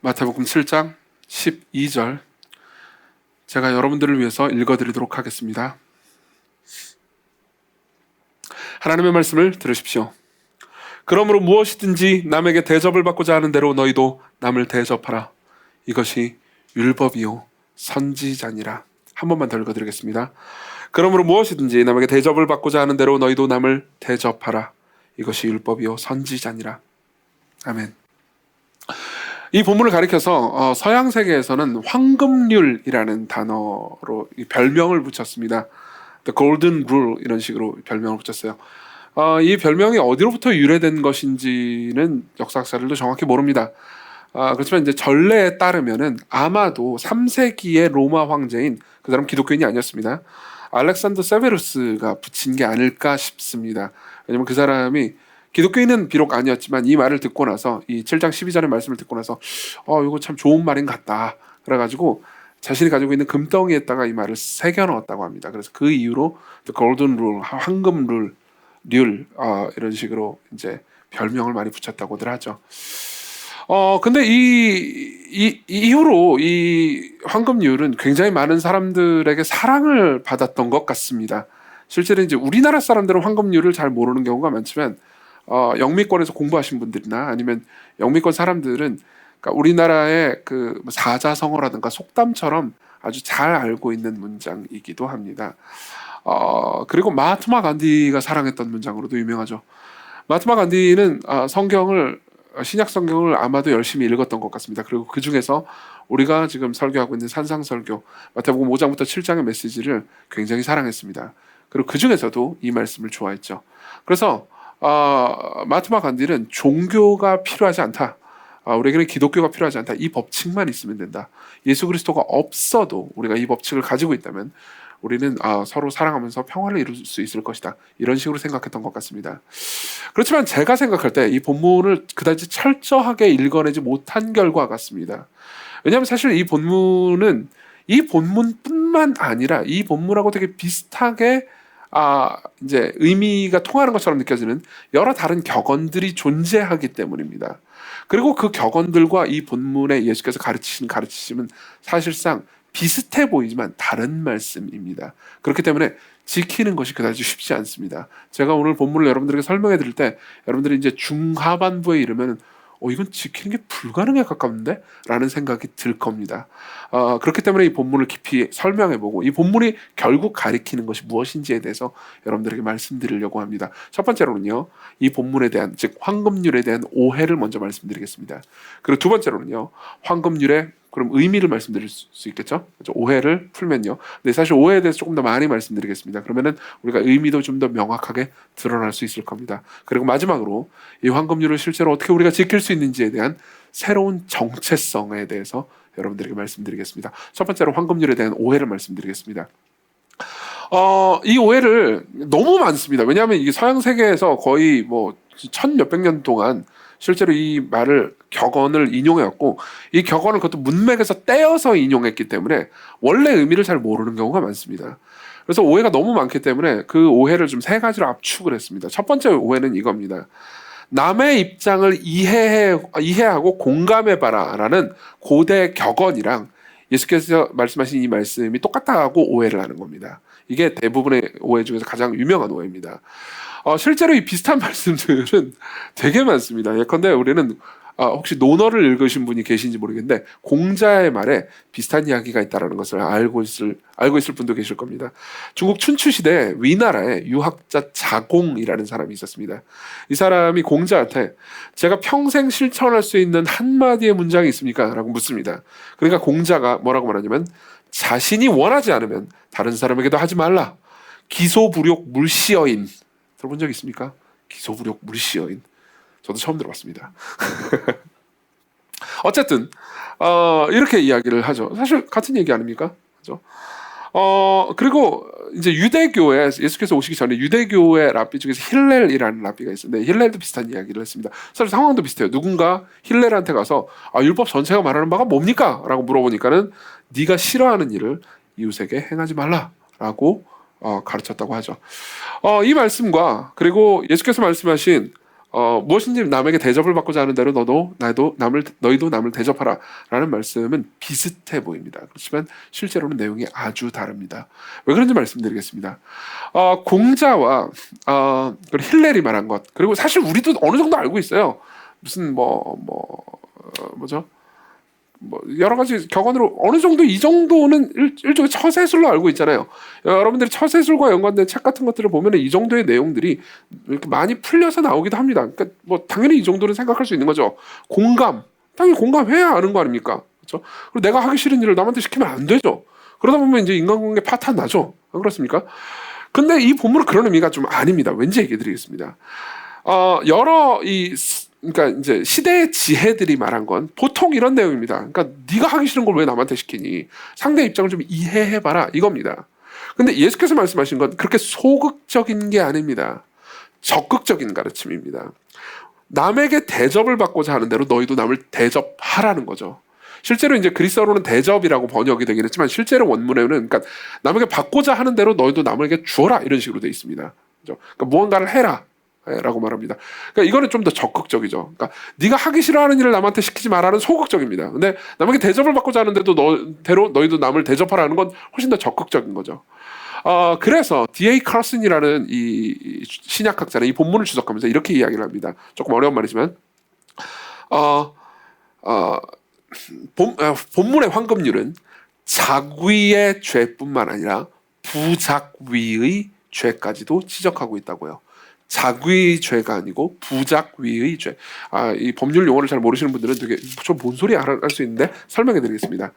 마태복음 7장 12절 제가 여러분들을 위해서 읽어드리도록 하겠습니다. 하나님의 말씀을 들으십시오. 그러므로 무엇이든지 남에게 대접을 받고자 하는 대로 너희도 남을 대접하라. 이것이 율법이요 선지자니라. 한 번만 더 읽어드리겠습니다. 그러므로 무엇이든지 남에게 대접을 받고자 하는 대로 너희도 남을 대접하라. 이것이 율법이요 선지자니라. 아멘. 이 본문을 가리켜서 서양 세계에서는 황금률이라는 단어로 별명을 붙였습니다. The Golden Rule 이런 식으로 별명을 붙였어요. 이 별명이 어디로부터 유래된 것인지는 역사학자들도 정확히 모릅니다. 그렇지만 이제 전례에 따르면은 아마도 3세기의 로마 황제인, 그 사람 기독교인이 아니었습니다, 알렉산더 세베루스가 붙인 게 아닐까 싶습니다. 왜냐면 그 사람이 기독교인은 비록 아니었지만 이 말을 듣고 나서, 이 7장 12절의 말씀을 듣고 나서 이거 참 좋은 말인 것 같다 그래가지고 자신이 가지고 있는 금덩이에다가 이 말을 새겨 넣었다고 합니다. 그래서 그 이후로 The Golden Rule, 황금 룰, 이런 식으로 이제 별명을 많이 붙였다고들 하죠. 근데 이 이후로 이 황금률은 굉장히 많은 사람들에게 사랑을 받았던 것 같습니다. 실제로 이제 우리나라 사람들은 황금률을 잘 모르는 경우가 많지만 영미권에서 공부하신 분들이나 아니면 영미권 사람들은, 그러니까 우리나라의 그 사자성어라든가 속담처럼 아주 잘 알고 있는 문장이기도 합니다. 그리고 마하트마 간디가 사랑했던 문장으로도 유명하죠. 마하트마 간디는 신약 성경을 아마도 열심히 읽었던 것 같습니다. 그리고 그 중에서 우리가 지금 설교하고 있는 산상설교 마태복음 5장부터 7장의 메시지를 굉장히 사랑했습니다. 그리고 그 중에서도 이 말씀을 좋아했죠. 그래서 마하트마 간디는 종교가 필요하지 않다, 우리에게는 기독교가 필요하지 않다, 이 법칙만 있으면 된다, 예수 그리스도가 없어도 우리가 이 법칙을 가지고 있다면 우리는 서로 사랑하면서 평화를 이룰 수 있을 것이다, 이런 식으로 생각했던 것 같습니다. 그렇지만 제가 생각할 때 이 본문을 그다지 철저하게 읽어내지 못한 결과 같습니다. 왜냐하면 사실 이 본문은 이 본문뿐만 아니라 이 본문하고 되게 비슷하게 이제 의미가 통하는 것처럼 느껴지는 여러 다른 격언들이 존재하기 때문입니다. 그리고 그 격언들과 이 본문에 예수께서 가르치신 가르치심은 사실상 비슷해 보이지만 다른 말씀입니다. 그렇기 때문에 지키는 것이 그다지 쉽지 않습니다. 제가 오늘 본문을 여러분들에게 설명해 드릴 때 여러분들이 이제 중하반부에 이르면 이건 지키는 게 불가능에 가까운데? 라는 생각이 들 겁니다. 그렇기 때문에 이 본문을 깊이 설명해보고 이 본문이 결국 가리키는 것이 무엇인지에 대해서 여러분들에게 말씀드리려고 합니다. 첫 번째로는요, 이 본문에 대한, 즉 황금률에 대한 오해를 먼저 말씀드리겠습니다. 그리고 두 번째로는요, 황금률의 그럼 의미를 말씀드릴 수 있겠죠? 오해를 풀면요. 근데 사실 오해에 대해서 조금 더 많이 말씀드리겠습니다. 그러면은 우리가 의미도 좀 더 명확하게 드러날 수 있을 겁니다. 그리고 마지막으로 이 황금률을 실제로 어떻게 우리가 지킬 수 있는지에 대한 새로운 정체성에 대해서 여러분들에게 말씀드리겠습니다. 첫 번째로 황금률에 대한 오해를 말씀드리겠습니다. 이 오해를 너무 많습니다. 왜냐하면 이게 서양 세계에서 거의 뭐 1000몇백 년 동안 실제로 이 말을, 격언을 인용해왔고, 이 격언을 그것도 문맥에서 떼어서 인용했기 때문에 원래 의미를 잘 모르는 경우가 많습니다. 그래서 오해가 너무 많기 때문에 그 오해를 좀 세 가지로 압축을 했습니다. 첫 번째 오해는 이겁니다. 남의 입장을 이해하고 공감해봐라 라는 고대 격언이랑 예수께서 말씀하신 이 말씀이 똑같다고 오해를 하는 겁니다. 이게 대부분의 오해 중에서 가장 유명한 오해입니다. 실제로 이 비슷한 말씀들은 되게 많습니다. 예컨대 우리는 혹시 논어를 읽으신 분이 계신지 모르겠는데 공자의 말에 비슷한 이야기가 있다는 것을 알고 있을 분도 계실 겁니다. 중국 춘추 시대 위나라에 유학자 자공이라는 사람이 있었습니다. 이 사람이 공자한테 제가 평생 실천할 수 있는 한마디의 문장이 있습니까? 라고 묻습니다. 그러니까 공자가 뭐라고 말하냐면, 자신이 원하지 않으면 다른 사람에게도 하지 말라. 기소불욕 물시어인. 들어본 적 있습니까? 기소불욕 물시어인. 저도 처음 들어봤습니다. 어쨌든 이렇게 이야기를 하죠. 사실 같은 얘기 아닙니까? 그렇죠? 그리고 이제 유대교에, 예수께서 오시기 전에 유대교의 랍비 중에서 힐렐이라는 랍비가 있었는데 힐렐도 비슷한 이야기를 했습니다. 사실 상황도 비슷해요. 누군가 힐렐한테 가서 율법 전체가 말하는 바가 뭡니까? 라고 물어보니까는 네가 싫어하는 일을 이웃에게 행하지 말라라고 가르쳤다고 하죠. 이 말씀과 그리고 예수께서 말씀하신 무엇인지 남에게 대접을 받고자 하는 대로 너희도 남을 대접하라라는 말씀은 비슷해 보입니다. 그렇지만 실제로는 내용이 아주 다릅니다. 왜 그런지 말씀드리겠습니다. 공자와 힐렐이 말한 것, 그리고 사실 우리도 어느 정도 알고 있어요. 무슨 뭐죠? 여러 가지 격언으로 어느 정도 이 정도는 일종의 처세술로 알고 있잖아요. 여러분들이 처세술과 연관된 책 같은 것들을 보면 이 정도의 내용들이 이렇게 많이 풀려서 나오기도 합니다. 그러니까 당연히 이 정도는 생각할 수 있는 거죠. 공감, 당연히 공감해야 아는 거 아닙니까? 그렇죠? 그리고 내가 하기 싫은 일을 남한테 시키면 안 되죠. 그러다 보면 이제 인간관계 파탄 나죠. 안 그렇습니까? 근데 이 본문은 그런 의미가 좀 아닙니다. 왠지 얘기해드리겠습니다. 그러니까 이제 시대의 지혜들이 말한 건 보통 이런 내용입니다. 그러니까 네가 하기 싫은 걸 왜 남한테 시키니? 상대 입장을 좀 이해해봐라 이겁니다. 근데 예수께서 말씀하신 건 그렇게 소극적인 게 아닙니다. 적극적인 가르침입니다. 남에게 대접을 받고자 하는 대로 너희도 남을 대접하라는 거죠. 실제로 이제 그리스어로는 대접이라고 번역이 되긴 했지만 실제로 원문에는 그러니까 남에게 받고자 하는 대로 너희도 남에게 주어라 이런 식으로 되어 있습니다. 그렇죠? 그러니까 무언가를 해라 라고 말합니다. 그러니까 이거는 좀 더 적극적이죠. 그러니까 네가 하기 싫어하는 일을 남한테 시키지 말라는 소극적입니다. 근데 남에게 대접을 받고자 하는데도 너희도 남을 대접하라는 건 훨씬 더 적극적인 거죠. 그래서 D.A. 카슨이라는 이 신약학자는 이 본문을 주석하면서 이렇게 이야기를 합니다. 조금 어려운 말이지만 본문의 황금률은 작위의 죄뿐만 아니라 부작위의 죄까지도 지적하고 있다고요. 작위의 죄가 아니고 부작위의 죄. 이 법률 용어를 잘 모르시는 분들은 되게 좀 뭔 소리 알 수 있는데 설명해 드리겠습니다.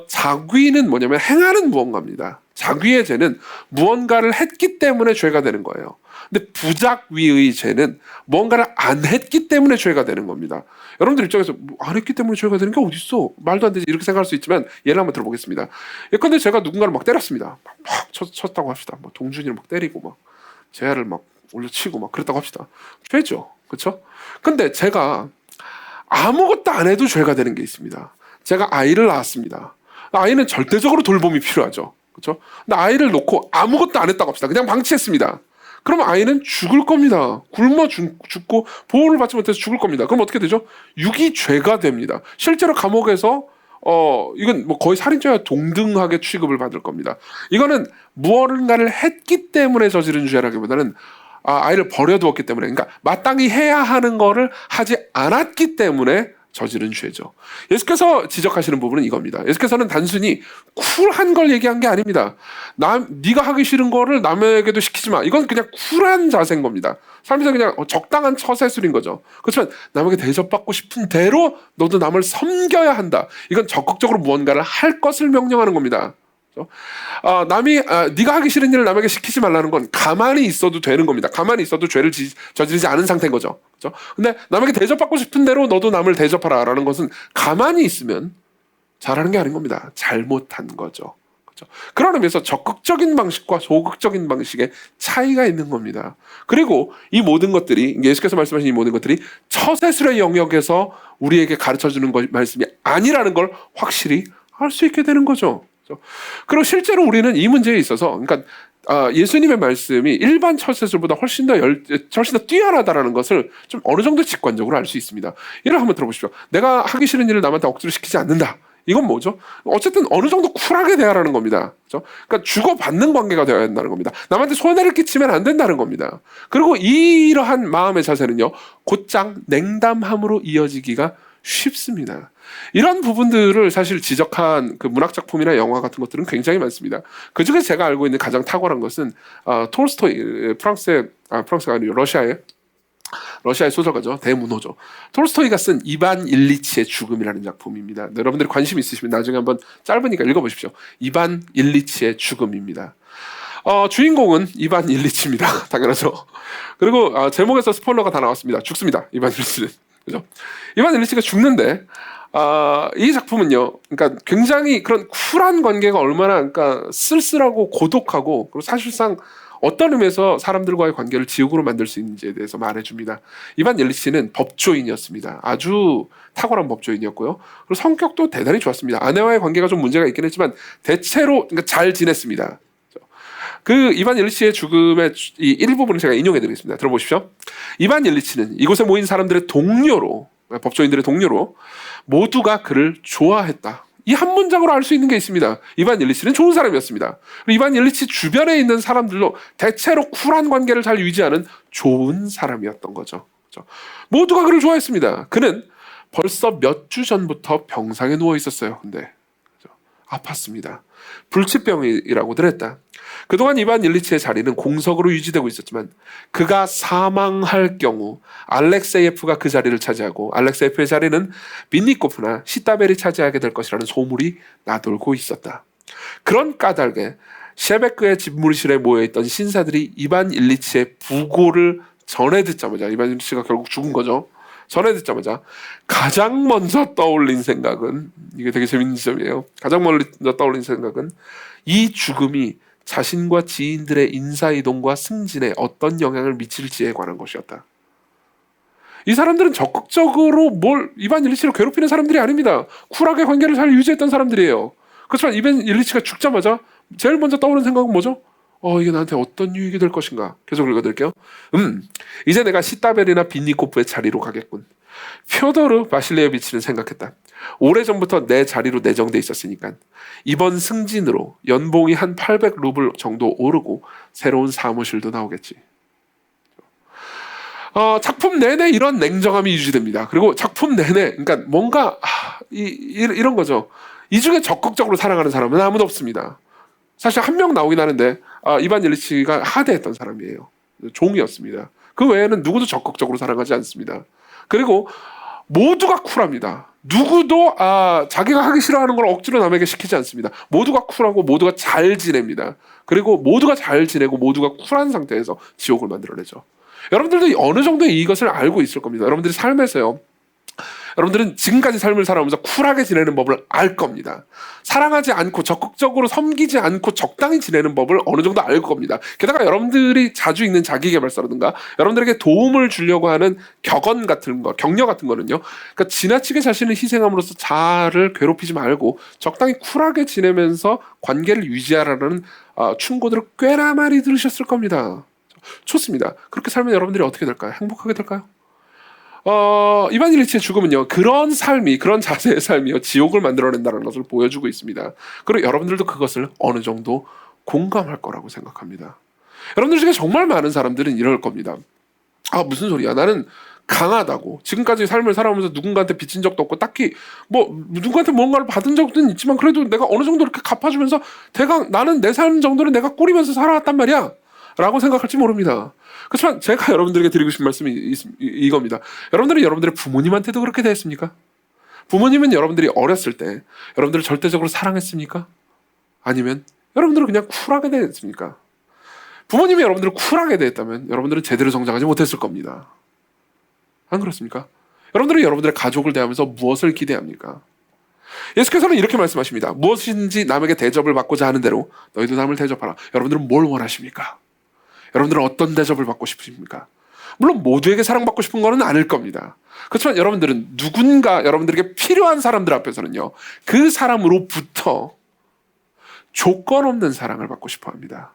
작위는 뭐냐면 행하는 무언가입니다. 작위의 죄는 무언가를 했기 때문에 죄가 되는 거예요. 근데 부작위의 죄는 무언가를 안 했기 때문에 죄가 되는 겁니다. 여러분들 입장에서 안 했기 때문에 죄가 되는 게 어딨어? 말도 안 되지 이렇게 생각할 수 있지만 예를 한번 들어보겠습니다. 예컨대 제가 누군가를 막 때렸습니다. 막 쳤다고 합시다. 막 동준이를 막 때리고 막 재야를 막 올려치고 막 그랬다고 합시다. 죄죠. 그렇죠? 근데 제가 아무것도 안 해도 죄가 되는 게 있습니다. 제가 아이를 낳았습니다. 아이는 절대적으로 돌봄이 필요하죠. 그렇죠? 근데 아이를 놓고 아무것도 안 했다고 합시다. 그냥 방치했습니다. 그러면 아이는 죽을 겁니다. 굶어 죽고 보호를 받지 못해서 죽을 겁니다. 그럼 어떻게 되죠? 유기죄가 됩니다. 실제로 감옥에서 이건 뭐 거의 살인죄와 동등하게 취급을 받을 겁니다. 이거는 무언가를 했기 때문에 저지른 죄라기보다는 아이를 버려두었기 때문에, 그러니까 마땅히 해야 하는 거를 하지 않았기 때문에 저지른 죄죠. 예수께서 지적하시는 부분은 이겁니다. 예수께서는 단순히 쿨한 걸 얘기한 게 아닙니다. 네가 하기 싫은 거를 남에게도 시키지 마. 이건 그냥 쿨한 자세인 겁니다. 삶에서 그냥 적당한 처세술인 거죠. 그렇지만 남에게 대접받고 싶은 대로 너도 남을 섬겨야 한다. 이건 적극적으로 무언가를 할 것을 명령하는 겁니다. 네가 하기 싫은 일을 남에게 시키지 말라는 건 가만히 있어도 되는 겁니다. 가만히 있어도 죄를 저지르지 않은 상태인 거죠. 그렇죠? 근데 남에게 대접받고 싶은 대로 너도 남을 대접하라라는 것은 가만히 있으면 잘하는 게 아닌 겁니다. 잘못한 거죠. 그렇죠? 그런 의미에서 적극적인 방식과 소극적인 방식의 차이가 있는 겁니다. 그리고 이 모든 것들이 예수께서 말씀하신 이 모든 것들이 처세술의 영역에서 우리에게 가르쳐주는 말씀이 아니라는 걸 확실히 알 수 있게 되는 거죠. 그리고 실제로 우리는 이 문제에 있어서, 그러니까 예수님의 말씀이 일반 처세술보다 훨씬 더 뛰어나다라는 것을 좀 어느 정도 직관적으로 알 수 있습니다. 예를 한번 들어보십시오. 내가 하기 싫은 일을 남한테 억지로 시키지 않는다. 이건 뭐죠? 어쨌든 어느 정도 쿨하게 대하라는 겁니다. 그렇죠? 그러니까 주고받는 관계가 되어야 한다는 겁니다. 남한테 손해를 끼치면 안 된다는 겁니다. 그리고 이러한 마음의 자세는요, 곧장 냉담함으로 이어지기가 쉽습니다. 이런 부분들을 사실 지적한 그 문학 작품이나 영화 같은 것들은 굉장히 많습니다. 그 중에 제가 알고 있는 가장 탁월한 것은 톨스토이, 프랑스가 아니고 러시아의 소설가죠. 대문호죠. 톨스토이가 쓴 이반 일리치의 죽음이라는 작품입니다. 여러분들이 관심 있으시면 나중에 한번 짧으니까 읽어보십시오. 이반 일리치의 죽음입니다. 주인공은 이반 일리치입니다. 당연하죠. 그리고 제목에서 스포일러가 다 나왔습니다. 죽습니다. 이반 일리치는. 그죠? 이반 일리치가 죽는데 이 작품은요, 그러니까 굉장히 그런 쿨한 관계가 얼마나 그러니까 쓸쓸하고 고독하고 그리고 사실상 어떤 의미에서 사람들과의 관계를 지옥으로 만들 수 있는지에 대해서 말해줍니다. 이반 일리치는 법조인이었습니다. 아주 탁월한 법조인이었고요. 그리고 성격도 대단히 좋았습니다. 아내와의 관계가 좀 문제가 있긴 했지만 대체로 그러니까 잘 지냈습니다. 그 이반 일리치의 죽음의 이 일부분을 제가 인용해드리겠습니다. 들어보십시오. 이반 일리치는 이곳에 모인 사람들의 동료로, 법조인들의 동료로 모두가 그를 좋아했다. 이 한 문장으로 알 수 있는 게 있습니다. 이반 일리치는 좋은 사람이었습니다. 그리고 이반 일리치 주변에 있는 사람들로 대체로 쿨한 관계를 잘 유지하는 좋은 사람이었던 거죠. 그렇죠? 모두가 그를 좋아했습니다. 그는 벌써 몇 주 전부터 병상에 누워 있었어요. 근데 그렇죠? 아팠습니다. 불치병이라고들 했다. 그동안 이반 일리치의 자리는 공석으로 유지되고 있었지만 그가 사망할 경우 알렉세예프가 그 자리를 차지하고 알렉세예프의 자리는 빈니코프나 시타벨이 차지하게 될 것이라는 소문이 나돌고 있었다. 그런 까닭에 셰베크의 집무실에 모여있던 신사들이 이반 일리치의 부고를 전해 듣자마자, 이반 일리치가 결국 죽은 거죠. 전해 듣자마자 가장 먼저 떠올린 생각은, 이게 되게 재밌는 지점이에요. 가장 먼저 떠올린 생각은 이 죽음이 자신과 지인들의 인사이동과 승진에 어떤 영향을 미칠지에 관한 것이었다. 이 사람들은 적극적으로 이반 일리치를 괴롭히는 사람들이 아닙니다. 쿨하게 관계를 잘 유지했던 사람들이에요. 그렇지만 이반 일리치가 죽자마자 제일 먼저 떠오르는 생각은 뭐죠? 이게 나한테 어떤 유익이 될 것인가? 계속 읽어드릴게요. 이제 내가 시타벨이나 빈니코프의 자리로 가겠군. 퓨어도르 바실레예비치는 생각했다. 오래전부터 내 자리로 내정돼 있었으니까 이번 승진으로 연봉이 한 800루블 정도 오르고 새로운 사무실도 나오겠지. 작품 내내 이런 냉정함이 유지됩니다. 그리고 작품 내내, 그러니까 뭔가 이런 거죠. 이 중에 적극적으로 사랑하는 사람은 아무도 없습니다. 사실 한 명 나오긴 하는데 이반 일리치가 하대했던 사람이에요. 종이었습니다. 그 외에는 누구도 적극적으로 사랑하지 않습니다. 그리고 모두가 쿨합니다. 누구도 자기가 하기 싫어하는 걸 억지로 남에게 시키지 않습니다. 모두가 쿨하고 모두가 잘 지냅니다. 그리고 모두가 잘 지내고 모두가 쿨한 상태에서 지옥을 만들어내죠. 여러분들도 어느 정도 이것을 알고 있을 겁니다. 여러분들이 삶에서요, 여러분들은 지금까지 삶을 살아오면서 쿨하게 지내는 법을 알 겁니다. 사랑하지 않고 적극적으로 섬기지 않고 적당히 지내는 법을 어느 정도 알 겁니다. 게다가 여러분들이 자주 읽는 자기계발서라든가 여러분들에게 도움을 주려고 하는 격언 같은 거, 격려 같은 거는요, 그러니까 지나치게 자신을 희생함으로써 자아를 괴롭히지 말고 적당히 쿨하게 지내면서 관계를 유지하라는 충고들을 꽤나 많이 들으셨을 겁니다. 좋습니다. 그렇게 살면 여러분들이 어떻게 될까요? 행복하게 될까요? 이반 일리치의 죽음은요, 그런 삶이, 그런 자세의 삶이요, 지옥을 만들어낸다는 것을 보여주고 있습니다. 그리고 여러분들도 그것을 어느 정도 공감할 거라고 생각합니다. 여러분들 중에 정말 많은 사람들은 이럴 겁니다. 무슨 소리야? 나는 강하다고. 지금까지 삶을 살아오면서 누군가한테 빚진 적도 없고, 딱히, 누군가한테 뭔가를 받은 적은 있지만, 그래도 내가 어느 정도 이렇게 갚아주면서, 나는 내 삶 정도는 내가 꾸리면서 살아왔단 말이야. 라고 생각할지 모릅니다. 그렇지만 제가 여러분들에게 드리고 싶은 말씀이 이겁니다. 여러분들은 여러분들의 부모님한테도 그렇게 대했습니까? 부모님은 여러분들이 어렸을 때 여러분들을 절대적으로 사랑했습니까? 아니면 여러분들은 그냥 쿨하게 대했습니까? 부모님이 여러분들을 쿨하게 대했다면 여러분들은 제대로 성장하지 못했을 겁니다. 안 그렇습니까? 여러분들은 여러분들의 가족을 대하면서 무엇을 기대합니까? 예수께서는 이렇게 말씀하십니다. 무엇인지 남에게 대접을 받고자 하는 대로 너희도 남을 대접하라. 여러분들은 뭘 원하십니까? 여러분들은 어떤 대접을 받고 싶으십니까? 물론 모두에게 사랑받고 싶은 거는 아닐 겁니다. 그렇지만 여러분들은 누군가 여러분들에게 필요한 사람들 앞에서는요, 그 사람으로부터 조건 없는 사랑을 받고 싶어 합니다.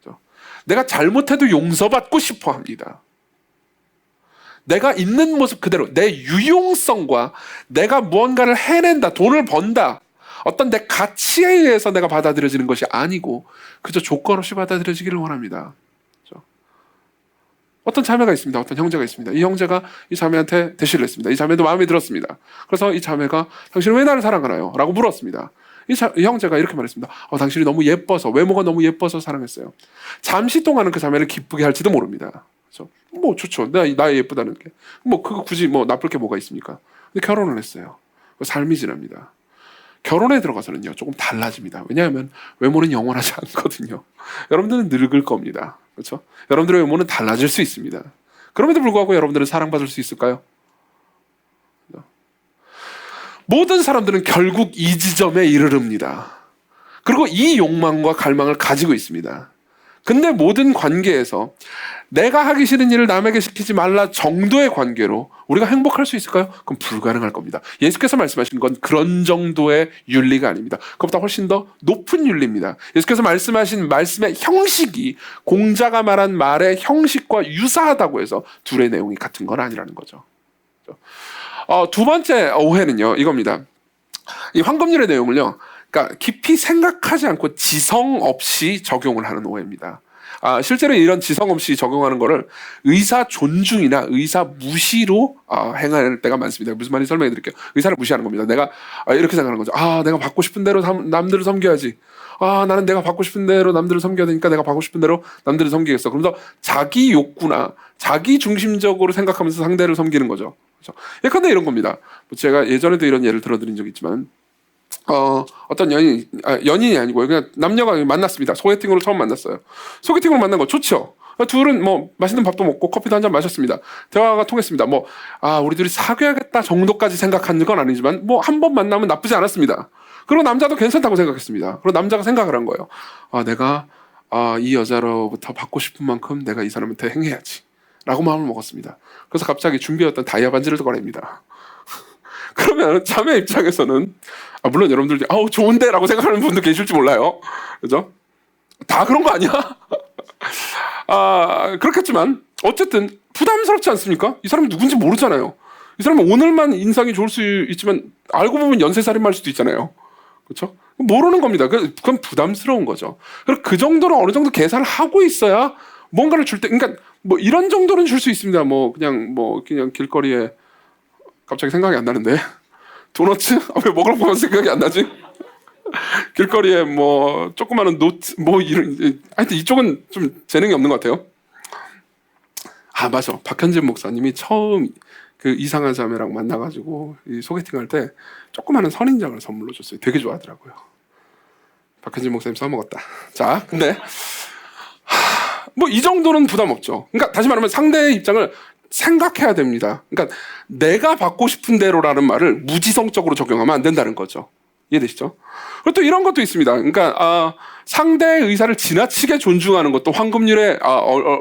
그렇죠? 내가 잘못해도 용서받고 싶어 합니다. 내가 있는 모습 그대로 내 유용성과 내가 무언가를 해낸다, 돈을 번다, 어떤 내 가치에 의해서 내가 받아들여지는 것이 아니고 그저 조건 없이 받아들여지기를 원합니다. 그렇죠? 어떤 자매가 있습니다. 어떤 형제가 있습니다. 이 형제가 이 자매한테 대시를 했습니다. 이 자매도 마음에 들었습니다. 그래서 이 자매가 당신은 왜 나를 사랑하나요? 라고 물었습니다. 이 형제가 이렇게 말했습니다. 당신이 너무 예뻐서, 외모가 너무 예뻐서 사랑했어요. 잠시 동안은 그 자매를 기쁘게 할지도 모릅니다. 그렇죠? 좋죠. 나 예쁘다는 게. 그거 굳이 나쁠 게 뭐가 있습니까? 근데 결혼을 했어요. 삶이 지납니다. 결혼에 들어가서는요, 조금 달라집니다. 왜냐하면 외모는 영원하지 않거든요. 여러분들은 늙을 겁니다. 그렇죠? 여러분들의 외모는 달라질 수 있습니다. 그럼에도 불구하고 여러분들은 사랑받을 수 있을까요? 모든 사람들은 결국 이 지점에 이르릅니다. 그리고 이 욕망과 갈망을 가지고 있습니다. 근데 모든 관계에서 내가 하기 싫은 일을 남에게 시키지 말라 정도의 관계로 우리가 행복할 수 있을까요? 그럼 불가능할 겁니다. 예수께서 말씀하신 건 그런 정도의 윤리가 아닙니다. 그것보다 훨씬 더 높은 윤리입니다. 예수께서 말씀하신 말씀의 형식이 공자가 말한 말의 형식과 유사하다고 해서 둘의 내용이 같은 건 아니라는 거죠. 두 번째 오해는요, 이겁니다. 이 황금률의 내용을요, 그러니까 깊이 생각하지 않고 지성 없이 적용을 하는 오해입니다. 실제로 이런 지성 없이 적용하는 거를 의사 존중이나 의사 무시로 행할 때가 많습니다. 무슨 말인지 설명해 드릴게요. 의사를 무시하는 겁니다. 내가 이렇게 생각하는 거죠. 내가 받고 싶은 대로 남들을 섬겨야지. 나는 내가 받고 싶은 대로 남들을 섬겨야 되니까 내가 받고 싶은 대로 남들을 섬기겠어. 그러면서 자기 욕구나 자기 중심적으로 생각하면서 상대를 섬기는 거죠. 그렇죠? 예컨대 이런 겁니다. 제가 예전에도 이런 예를 들어드린 적이 있지만 어떤 연인이 아니고 그냥 남녀가 만났습니다. 소개팅으로 처음 만났어요. 소개팅으로 만난 거 좋죠. 둘은 뭐 맛있는 밥도 먹고 커피도 한 잔 마셨습니다. 대화가 통했습니다. 우리 둘이 사귀어야겠다 정도까지 생각한 건 아니지만 한 번 만나면 나쁘지 않았습니다. 그리고 남자도 괜찮다고 생각했습니다. 그리고 남자가 생각을 한 거예요. 내가 이 여자로부터 받고 싶은 만큼 내가 이 사람한테 행해야지 라고 마음을 먹었습니다. 그래서 갑자기 준비했던 다이아 반지를 꺼냅니다. 그러면 자매 입장에서는 물론 여러분들 좋은데 라고 생각하는 분도 계실지 몰라요. 그죠? 다 그런 거 아니야? 그렇겠지만 어쨌든 부담스럽지 않습니까? 이 사람이 누군지 모르잖아요. 이 사람은 오늘만 인상이 좋을 수 있지만 알고 보면 연쇄살인마일 수도 있잖아요. 그렇죠? 모르는 겁니다. 그건 부담스러운 거죠. 그리고 그 정도로 어느 정도 계산을 하고 있어야 뭔가를 줄 때, 그러니까 이런 정도는 줄 수 있습니다. 그냥 길거리에 갑자기 생각이 안 나는데 도너츠? 왜 먹으러 보면 생각이 안 나지? 길거리에 조그마한 노트 이런 하여튼 이쪽은 좀 재능이 없는 것 같아요. 맞아. 박현진 목사님이 처음 그 이상한 자매랑 만나가지고 이 소개팅할 때 조그마한 선인장을 선물로 줬어요. 되게 좋아하더라고요. 박현진 목사님 써먹었다. 자, 근데 이 정도는 부담 없죠. 그러니까 다시 말하면 상대의 입장을 생각해야 됩니다. 그러니까 내가 받고 싶은 대로라는 말을 무지성적으로 적용하면 안 된다는 거죠. 이해되시죠? 그리고 또 이런 것도 있습니다. 그러니까 상대의 의사를 지나치게 존중하는 것도 황금률에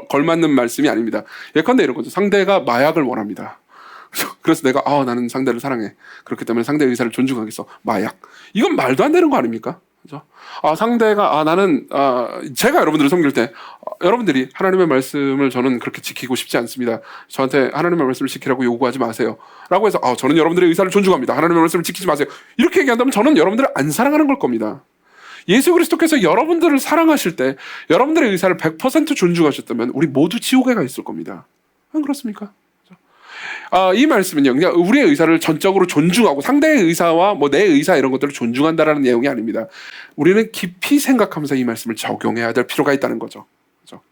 걸맞는 말씀이 아닙니다. 예컨대 이런 거죠. 상대가 마약을 원합니다. 그래서 내가 나는 상대를 사랑해. 그렇기 때문에 상대의 의사를 존중하겠어. 마약. 이건 말도 안 되는 거 아닙니까? 그죠? 상대가 나는 제가 여러분들을 섬길 때 여러분들이 하나님의 말씀을 저는 그렇게 지키고 싶지 않습니다. 저한테 하나님의 말씀을 지키라고 요구하지 마세요. 라고 해서 저는 여러분들의 의사를 존중합니다. 하나님의 말씀을 지키지 마세요. 이렇게 얘기한다면 저는 여러분들을 안 사랑하는 걸 겁니다. 예수 그리스도께서 여러분들을 사랑하실 때 여러분들의 의사를 100% 존중하셨다면 우리 모두 지옥에 가 있을 겁니다. 안 그렇습니까? 이 말씀은요, 그냥 우리의 의사를 전적으로 존중하고 상대의 의사와 내 의사 이런 것들을 존중한다라는 내용이 아닙니다. 우리는 깊이 생각하면서 이 말씀을 적용해야 될 필요가 있다는 거죠. 그렇죠?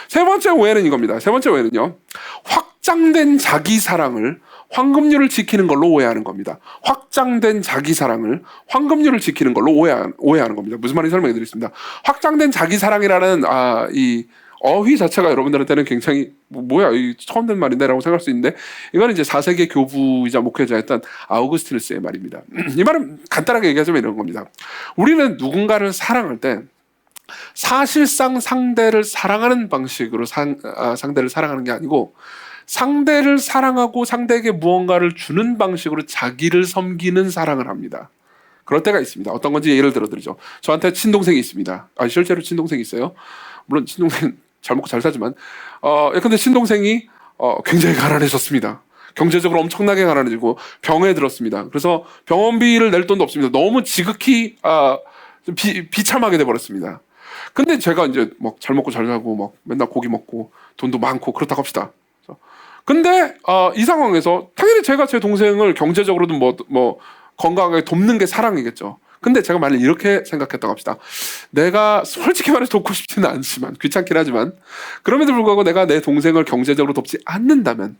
세 번째 오해는 이겁니다. 세 번째 오해는요, 확장된 자기 사랑을 황금률을 지키는 걸로 오해하는 겁니다. 확장된 자기 사랑을 황금률을 지키는 걸로 오해하는 겁니다. 무슨 말인지 설명해 드리겠습니다. 확장된 자기 사랑이라는 이 어휘 자체가 여러분들한테는 굉장히 이 처음 된 말인데 라고 생각할 수 있는데, 이거는 이제 4세기 교부이자 목회자였던 아우구스티누스의 말입니다. 이 말은 간단하게 얘기하자면 이런 겁니다. 우리는 누군가를 사랑할 때 사실상 상대를 사랑하는 방식으로 상대를 사랑하는 게 아니고 상대를 사랑하고 상대에게 무언가를 주는 방식으로 자기를 섬기는 사랑을 합니다. 그럴 때가 있습니다. 어떤 건지 예를 들어드리죠. 저한테 친동생이 있습니다. 실제로 친동생이 있어요. 물론 친동생 잘 먹고 잘 사지만 근데 친동생이 굉장히 가난해졌습니다. 경제적으로 엄청나게 가난해지고 병에 들었습니다. 그래서 병원비를 낼 돈도 없습니다. 너무 지극히 비참하게 돼버렸습니다. 근데 제가 이제 잘 먹고 잘 살고 맨날 고기 먹고 돈도 많고 그렇다고 합시다. 근데 이 상황에서 당연히 제가 제 동생을 경제적으로든 건강하게 돕는 게 사랑이겠죠. 근데 제가 만약 이렇게 생각했다고 합시다. 내가 솔직히 말해서 돕고 싶지는 않지만, 귀찮긴 하지만, 그럼에도 불구하고 내가 내 동생을 경제적으로 돕지 않는다면,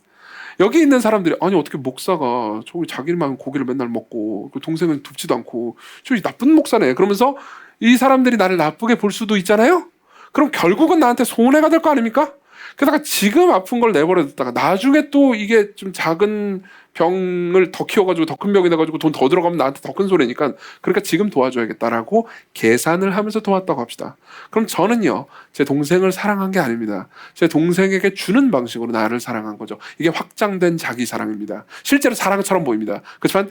여기 있는 사람들이 어떻게 목사가 자기만 고기를 맨날 먹고 그 동생은 돕지도 않고 나쁜 목사네, 그러면서 이 사람들이 나를 나쁘게 볼 수도 있잖아요. 그럼 결국은 나한테 손해가 될 거 아닙니까? 게다가 지금 아픈 걸 내버려뒀다가 나중에 또 이게 좀 작은 병을 더 키워가지고 더 큰 병이 돼가지고 돈 더 들어가면 나한테 더 큰 소리니까 그러니까 지금 도와줘야겠다라고 계산을 하면서 도왔다고 합시다. 그럼 저는요 제 동생을 사랑한 게 아닙니다. 제 동생에게 주는 방식으로 나를 사랑한 거죠. 이게 확장된 자기 사랑입니다. 실제로 사랑처럼 보입니다. 그렇지만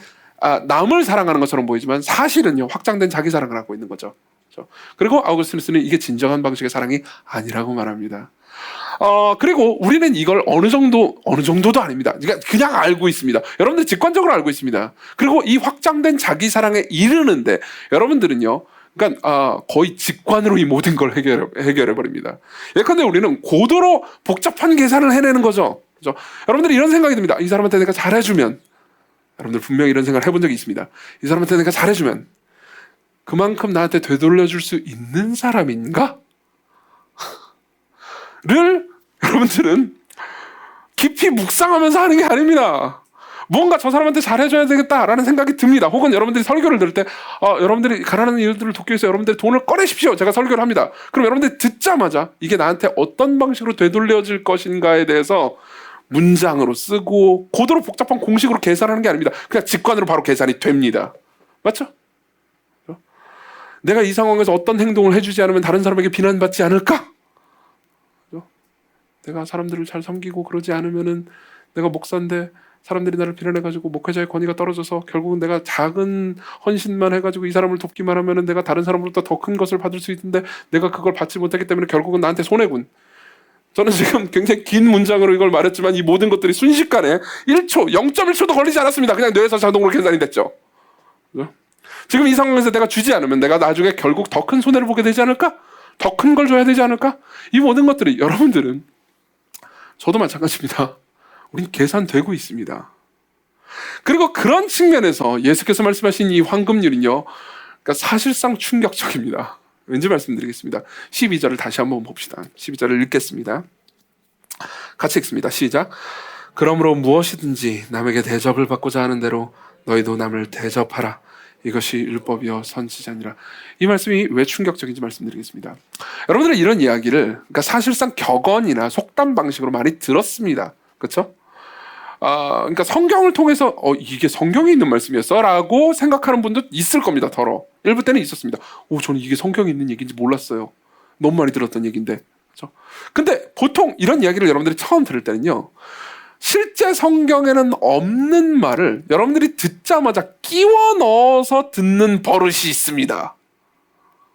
남을 사랑하는 것처럼 보이지만 사실은요 확장된 자기 사랑을 하고 있는 거죠. 그렇죠? 그리고 아우구스티누스는 이게 진정한 방식의 사랑이 아니라고 말합니다. 그리고 우리는 이걸 어느 정도도 아닙니다. 그냥 알고 있습니다. 여러분들 직관적으로 알고 있습니다. 그리고 이 확장된 자기 사랑에 이르는데 여러분들은요, 그러니까 거의 직관으로 이 모든 걸 해결해 버립니다. 예컨대 우리는 고도로 복잡한 계산을 해내는 거죠. 그렇죠? 여러분들이 이런 생각이 듭니다. 이 사람한테 내가 잘해주면, 여러분들 분명히 이런 생각을 해본 적이 있습니다. 이 사람한테 내가 잘해주면 그만큼 나한테 되돌려줄 수 있는 사람인가? 를 여러분들은 깊이 묵상하면서 하는 게 아닙니다. 뭔가 저 사람한테 잘해줘야 되겠다라는 생각이 듭니다. 혹은 여러분들이 설교를 들을 때 여러분들이 가난한 이들을 돕기 위해서 여러분들이 돈을 꺼내십시오. 제가 설교를 합니다. 그럼 여러분들이 듣자마자 이게 나한테 어떤 방식으로 되돌려질 것인가에 대해서 문장으로 쓰고 고도로 복잡한 공식으로 계산하는 게 아닙니다. 그냥 직관으로 바로 계산이 됩니다. 맞죠? 내가 이 상황에서 어떤 행동을 해주지 않으면 다른 사람에게 비난받지 않을까? 내가 사람들을 잘 섬기고 그러지 않으면은 내가 목사인데 사람들이 나를 비난해가지고 목회자의 권위가 떨어져서 결국은 내가 작은 헌신만 해가지고 이 사람을 돕기만 하면은 내가 다른 사람으로부터 더 큰 것을 받을 수 있는데 내가 그걸 받지 못했기 때문에 결국은 나한테 손해군. 저는 지금 굉장히 긴 문장으로 이걸 말했지만 이 모든 것들이 순식간에 1초, 0.1초도 걸리지 않았습니다. 그냥 뇌에서 자동으로 계산이 됐죠. 그죠? 지금 이 상황에서 내가 주지 않으면 내가 나중에 결국 더 큰 손해를 보게 되지 않을까? 더 큰 걸 줘야 되지 않을까? 이 모든 것들이 여러분들은 저도 마찬가지입니다. 우린 계산되고 있습니다. 그리고 그런 측면에서 예수께서 말씀하신 이 황금률은요, 그러니까 사실상 충격적입니다. 왠지 말씀드리겠습니다. 12절을 다시 한번 봅시다. 12절을 읽겠습니다. 같이 읽습니다. 시작. 그러므로 무엇이든지 남에게 대접을 받고자 하는 대로 너희도 남을 대접하라. 이것이 율법이요 선지자니라. 이 말씀이 왜 충격적인지 말씀드리겠습니다. 여러분들은 이런 이야기를 그러니까 사실상 격언이나 속담 방식으로 많이 들었습니다. 그렇죠? 그러니까 성경을 통해서 이게 성경에 있는 말씀이었어? 라고 생각하는 분도 있을 겁니다. 더러 일부 때는 있었습니다. 저는 이게 성경에 있는 얘기인지 몰랐어요. 너무 많이 들었던 얘기인데. 그렇죠? 근데 보통 이런 이야기를 여러분들이 처음 들을 때는요, 실제 성경에는 없는 말을 여러분들이 듣자마자 끼워 넣어서 듣는 버릇이 있습니다.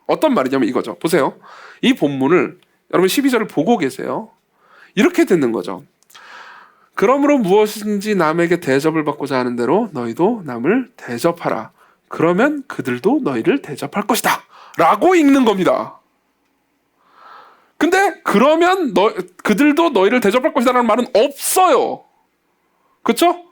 어떤 말이냐면 이거죠. 보세요. 이 본문을 여러분 12절을 보고 계세요. 이렇게 듣는 거죠. 그러므로 무엇인지 남에게 대접을 받고자 하는 대로 너희도 남을 대접하라. 그러면 그들도 너희를 대접할 것이다. 라고 읽는 겁니다. 근데 그러면 그들도 너희를 대접할 것이다 라는 말은 없어요. 그렇죠?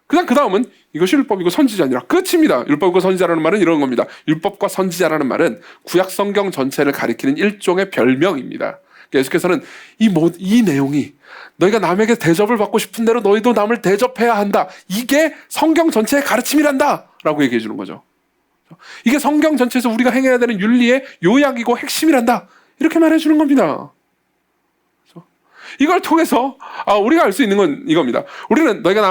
그냥 그 다음은 이것이 율법이고 선지자니라. 끝입니다. 율법이고 선지자라는 말은 이런 겁니다. 율법과 선지자라는 말은 구약 성경 전체를 가리키는 일종의 별명입니다. 예수께서는 이 내용이 너희가 남에게 대접을 받고 싶은 대로 너희도 남을 대접해야 한다. 이게 성경 전체의 가르침이란다. 라고 얘기해 주는 거죠. 이게 성경 전체에서 우리가 행해야 되는 윤리의 요약이고 핵심이란다. 이렇게 말해 주는 겁니다. 이걸 통해서 우리가 알 수 있는 건 이겁니다. 우리는 너희가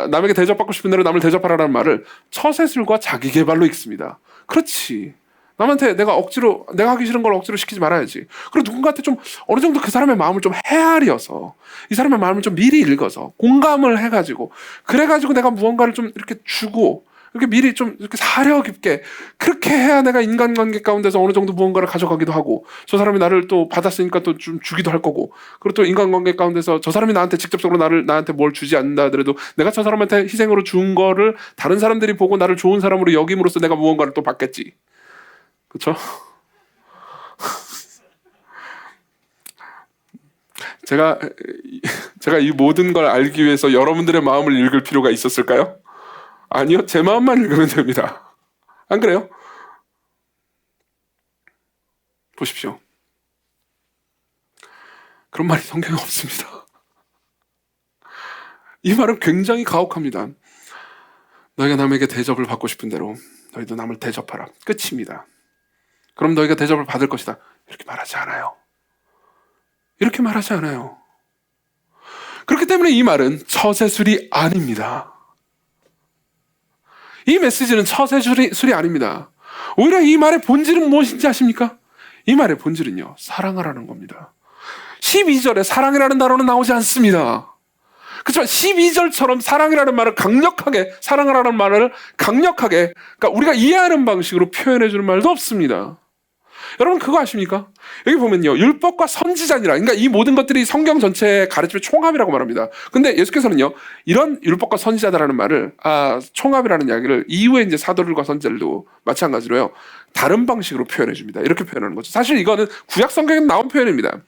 남에게 대접받고 싶은 대로 남을 대접하라는 말을 처세술과 자기계발로 읽습니다. 그렇지. 남한테 내가 하기 싫은 걸 억지로 시키지 말아야지. 그리고 누군가한테 좀 어느 정도 그 사람의 마음을 좀 헤아려서 이 사람의 마음을 좀 미리 읽어서 공감을 해가지고 그래가지고 내가 무언가를 좀 이렇게 주고 이렇게 미리 좀 이렇게 사려 깊게 그렇게 해야 내가 인간관계 가운데서 어느 정도 무언가를 가져가기도 하고 저 사람이 나를 또 받았으니까 또 좀 주기도 할 거고 그리고 또 인간관계 가운데서 저 사람이 나한테 직접적으로 나한테 뭘 주지 않는다 하더라도 내가 저 사람한테 희생으로 준 거를 다른 사람들이 보고 나를 좋은 사람으로 여김으로써 내가 무언가를 또 받겠지. 그렇죠? 제가 이 모든 걸 알기 위해서 여러분들의 마음을 읽을 필요가 있었을까요? 아니요. 제 마음만 읽으면 됩니다. 안 그래요? 보십시오. 그런 말이 성경에 없습니다. 이 말은 굉장히 가혹합니다. 너희가 남에게 대접을 받고 싶은 대로 너희도 남을 대접하라. 끝입니다. 그럼 너희가 대접을 받을 것이다. 이렇게 말하지 않아요. 이렇게 말하지 않아요. 그렇기 때문에 이 말은 처세술이 아닙니다. 이 메시지는 처세술이 아닙니다. 오히려 이 말의 본질은 무엇인지 아십니까? 이 말의 본질은요, 사랑하라는 겁니다. 12절에 사랑이라는 단어는 나오지 않습니다. 그렇지만 12절처럼 사랑이라는 말을 강력하게, 사랑하라는 말을 강력하게, 그러니까 우리가 이해하는 방식으로 표현해 주는 말도 없습니다. 여러분 그거 아십니까? 여기 보면요, 율법과 선지자니라, 그러니까 이 모든 것들이 성경 전체의 가르침의 총합이라고 말합니다. 근데 예수께서는요, 이런 율법과 선지자다라는 말을, 총합이라는 이야기를 이후에 이제 사도들과 선지자들도 마찬가지로요, 다른 방식으로 표현해 줍니다. 이렇게 표현하는 거죠. 사실 이거는 구약 성경에 나온 표현입니다.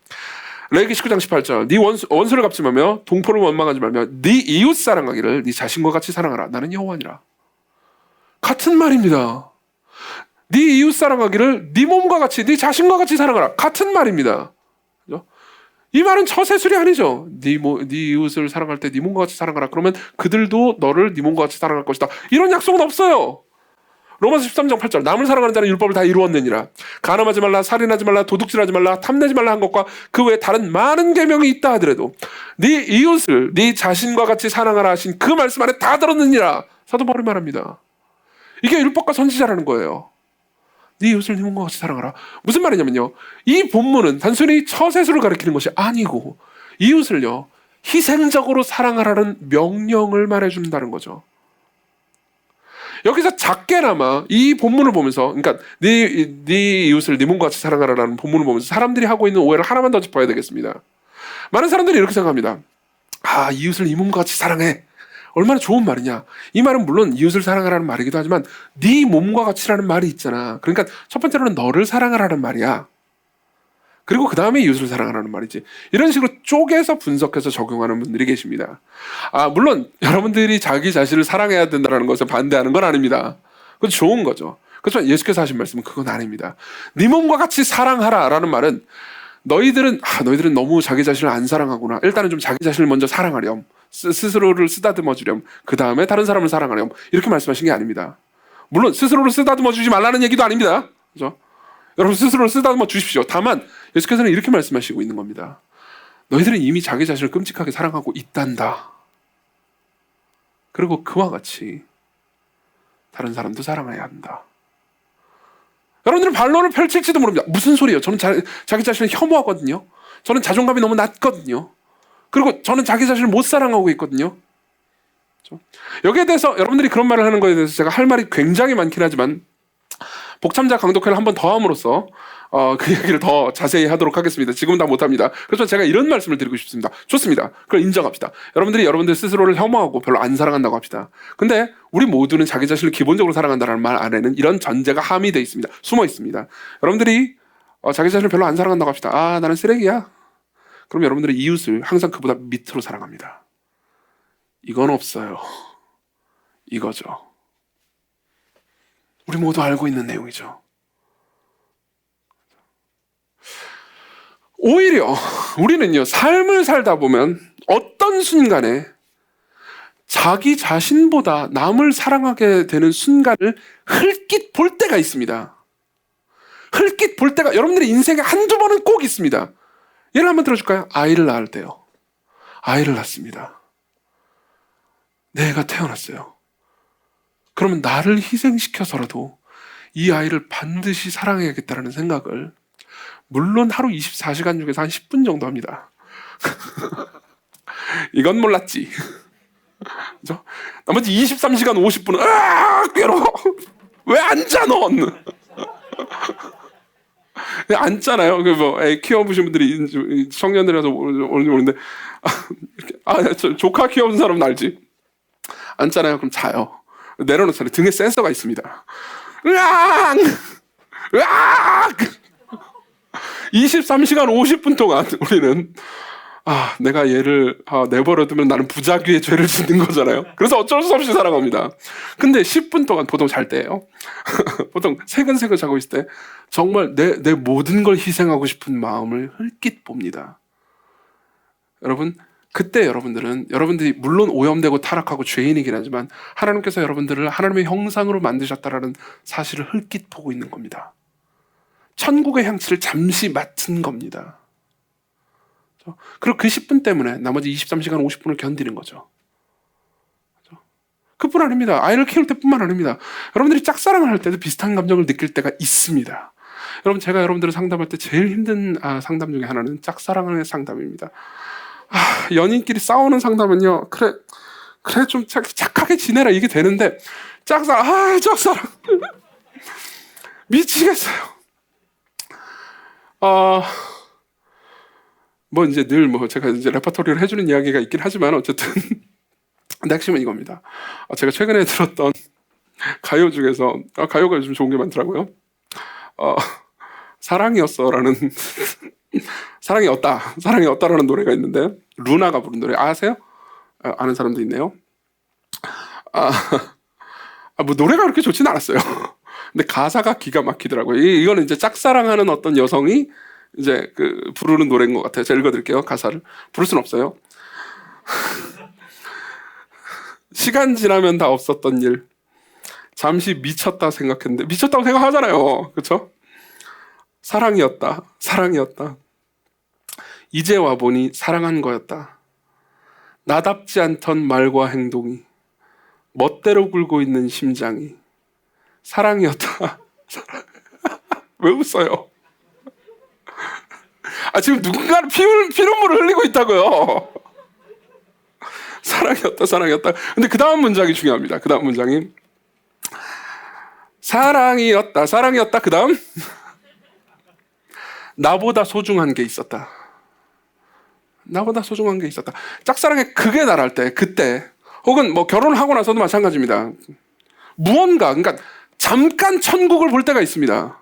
레위기 19장 18절, 네 원수를 갚지 말며 동포를 원망하지 말며 네 이웃 사랑하기를 네 자신과 같이 사랑하라. 나는 여호와니라. 같은 말입니다. 네 이웃 사랑하기를 네 몸과 같이, 네 자신과 같이 사랑하라. 같은 말입니다. 그죠? 이 말은 처세술이 아니죠. 네 이웃을 사랑할 때 네 몸과 같이 사랑하라. 그러면 그들도 너를 네 몸과 같이 사랑할 것이다. 이런 약속은 없어요. 로마서 13장 8절, 남을 사랑하는 자는 율법을 다 이루었느니라. 간음하지 말라, 살인하지 말라, 도둑질하지 말라, 탐내지 말라 한 것과 그 외에 다른 많은 계명이 있다 하더라도 네 이웃을 네 자신과 같이 사랑하라 하신 그 말씀 안에 다 들었느니라. 사도 바울이 말합니다. 이게 율법과 선지자라는 거예요. 네 이웃을 네 몸과 같이 사랑하라. 무슨 말이냐면요, 이 본문은 단순히 처세술을 가리키는 것이 아니고 이웃을요, 희생적으로 사랑하라는 명령을 말해준다는 거죠. 여기서 작게나마 이 본문을 보면서, 그러니까 네 이웃을 네 몸과 같이 사랑하라는 본문을 보면서 사람들이 하고 있는 오해를 하나만 더 짚어야 되겠습니다. 많은 사람들이 이렇게 생각합니다. 이웃을 네 몸과 같이 사랑해. 얼마나 좋은 말이냐. 이 말은 물론 이웃을 사랑하라는 말이기도 하지만 네 몸과 같이라는 말이 있잖아. 그러니까 첫 번째로는 너를 사랑하라는 말이야. 그리고 그 다음에 이웃을 사랑하라는 말이지. 이런 식으로 쪼개서 분석해서 적용하는 분들이 계십니다. 물론 여러분들이 자기 자신을 사랑해야 된다는 것을 반대하는 건 아닙니다. 그건 좋은 거죠. 그렇지만 예수께서 하신 말씀은 그건 아닙니다. 네 몸과 같이 사랑하라 라는 말은 너희들은 너무 자기 자신을 안 사랑하구나. 일단은 좀 자기 자신을 먼저 사랑하렴. 스스로를 쓰다듬어 주렴. 그 다음에 다른 사람을 사랑하렴. 이렇게 말씀하신 게 아닙니다. 물론 스스로를 쓰다듬어 주지 말라는 얘기도 아닙니다. 그죠? 여러분 스스로를 쓰다듬어 주십시오. 다만 예수께서는 이렇게 말씀하시고 있는 겁니다. 너희들은 이미 자기 자신을 끔찍하게 사랑하고 있단다. 그리고 그와 같이 다른 사람도 사랑해야 한다. 여러분들은 반론을 펼칠지도 모릅니다. 무슨 소리예요? 저는 자기 자신을 혐오하거든요. 저는 자존감이 너무 낮거든요. 그리고 저는 자기 자신을 못 사랑하고 있거든요. 여기에 대해서 여러분들이 그런 말을 하는 것에 대해서 제가 할 말이 굉장히 많긴 하지만 복참자 강독회를 한 번 더 함으로써 그 얘기를 더 자세히 하도록 하겠습니다. 지금은 다 못합니다. 그래서 제가 이런 말씀을 드리고 싶습니다. 좋습니다. 그걸 인정합시다. 여러분들 스스로를 혐오하고 별로 안 사랑한다고 합시다. 근데 우리 모두는 자기 자신을 기본적으로 사랑한다는 말 안에는 이런 전제가 함의되어 있습니다. 숨어 있습니다. 여러분들이 자기 자신을 별로 안 사랑한다고 합시다. 나는 쓰레기야. 그럼 여러분들은 이웃을 항상 그보다 밑으로 사랑합니다. 이건 없어요. 이거죠. 우리 모두 알고 있는 내용이죠. 오히려 우리는요, 삶을 살다 보면 어떤 순간에 자기 자신보다 남을 사랑하게 되는 순간을 흘낏 볼 때가 있습니다. 흘낏 볼 때가 여러분들의 인생에 한두 번은 꼭 있습니다. 예를 한번 들어줄까요? 아이를 낳을 때요. 아이를 낳습니다. 내 애가 태어났어요. 그러면 나를 희생시켜서라도 이 아이를 반드시 사랑해야겠다는 생각을 물론 하루 24시간 중에서 한 10분 정도 합니다. 이건 몰랐지. 그죠? 나머지 23시간 50분은 괴로워. 왜 앉아 넌? 앉잖아요. 애 키워보신 분들이 청년들이라서 모르는데 조카 키워본 사람은 알지? 앉잖아요. 그럼 자요. 내려놓잖아요. 등에 센서가 있습니다. 으악! 으악! 23시간 50분 동안 우리는 내가 얘를 내버려두면 나는 부작위의 죄를 짓는 거잖아요. 그래서 어쩔 수 없이 살아갑니다. 근데 10분 동안 보통 잘 때예요. 보통 새근새근 자고 있을 때 정말 내 모든 걸 희생하고 싶은 마음을 흘낏 봅니다. 여러분, 그때 여러분들이 물론 오염되고 타락하고 죄인이긴 하지만 하나님께서 여러분들을 하나님의 형상으로 만드셨다라는 사실을 흘낏 보고 있는 겁니다. 천국의 향취를 잠시 맡은 겁니다. 그리고 그 10분 때문에 나머지 23시간 50분을 견디는 거죠. 그뿐 아닙니다. 아이를 키울 때뿐만 아닙니다. 여러분들이 짝사랑을 할 때도 비슷한 감정을 느낄 때가 있습니다. 여러분, 제가 여러분들을 상담할 때 제일 힘든 상담 중에 하나는 짝사랑의 상담입니다. 연인끼리 싸우는 상담은요, 그래 좀 착하게 지내라 이게 되는데, 짝사랑 미치겠어요. 뭐 이제 늘 제가 이제 레퍼토리를 해주는 이야기가 있긴 하지만 어쨌든 핵심은 이겁니다. 제가 최근에 들었던 가요 중에서 가요가 요즘 좋은 게 많더라고요. 사랑이었어라는 사랑이었다라는 노래가 있는데, 루나가 부른 노래 아세요? 아는 사람도 있네요. 뭐 노래가 그렇게 좋지는 않았어요. 근데 가사가 기가 막히더라고요. 이거는 이제 짝사랑하는 어떤 여성이 이제 부르는 노래인 것 같아요. 제가 읽어드릴게요. 가사를 부를 순 없어요. 시간 지나면 다 없었던 일, 잠시 미쳤다 생각했는데, 미쳤다고 생각하잖아요. 그렇죠? 사랑이었다. 이제 와보니 사랑한 거였다. 나답지 않던 말과 행동이, 멋대로 굴고 있는 심장이 사랑이었다. 왜 웃어요? 지금 누군가는 피눈물을 흘리고 있다고요. 사랑이었다. 근데 그 다음 문장이 중요합니다. 그 다음 문장이 사랑이었다. 그 다음 나보다 소중한 게 있었다. 짝사랑의 극에 달할 때, 그때, 혹은 뭐 결혼을 하고 나서도 마찬가지입니다. 그러니까 잠깐 천국을 볼 때가 있습니다.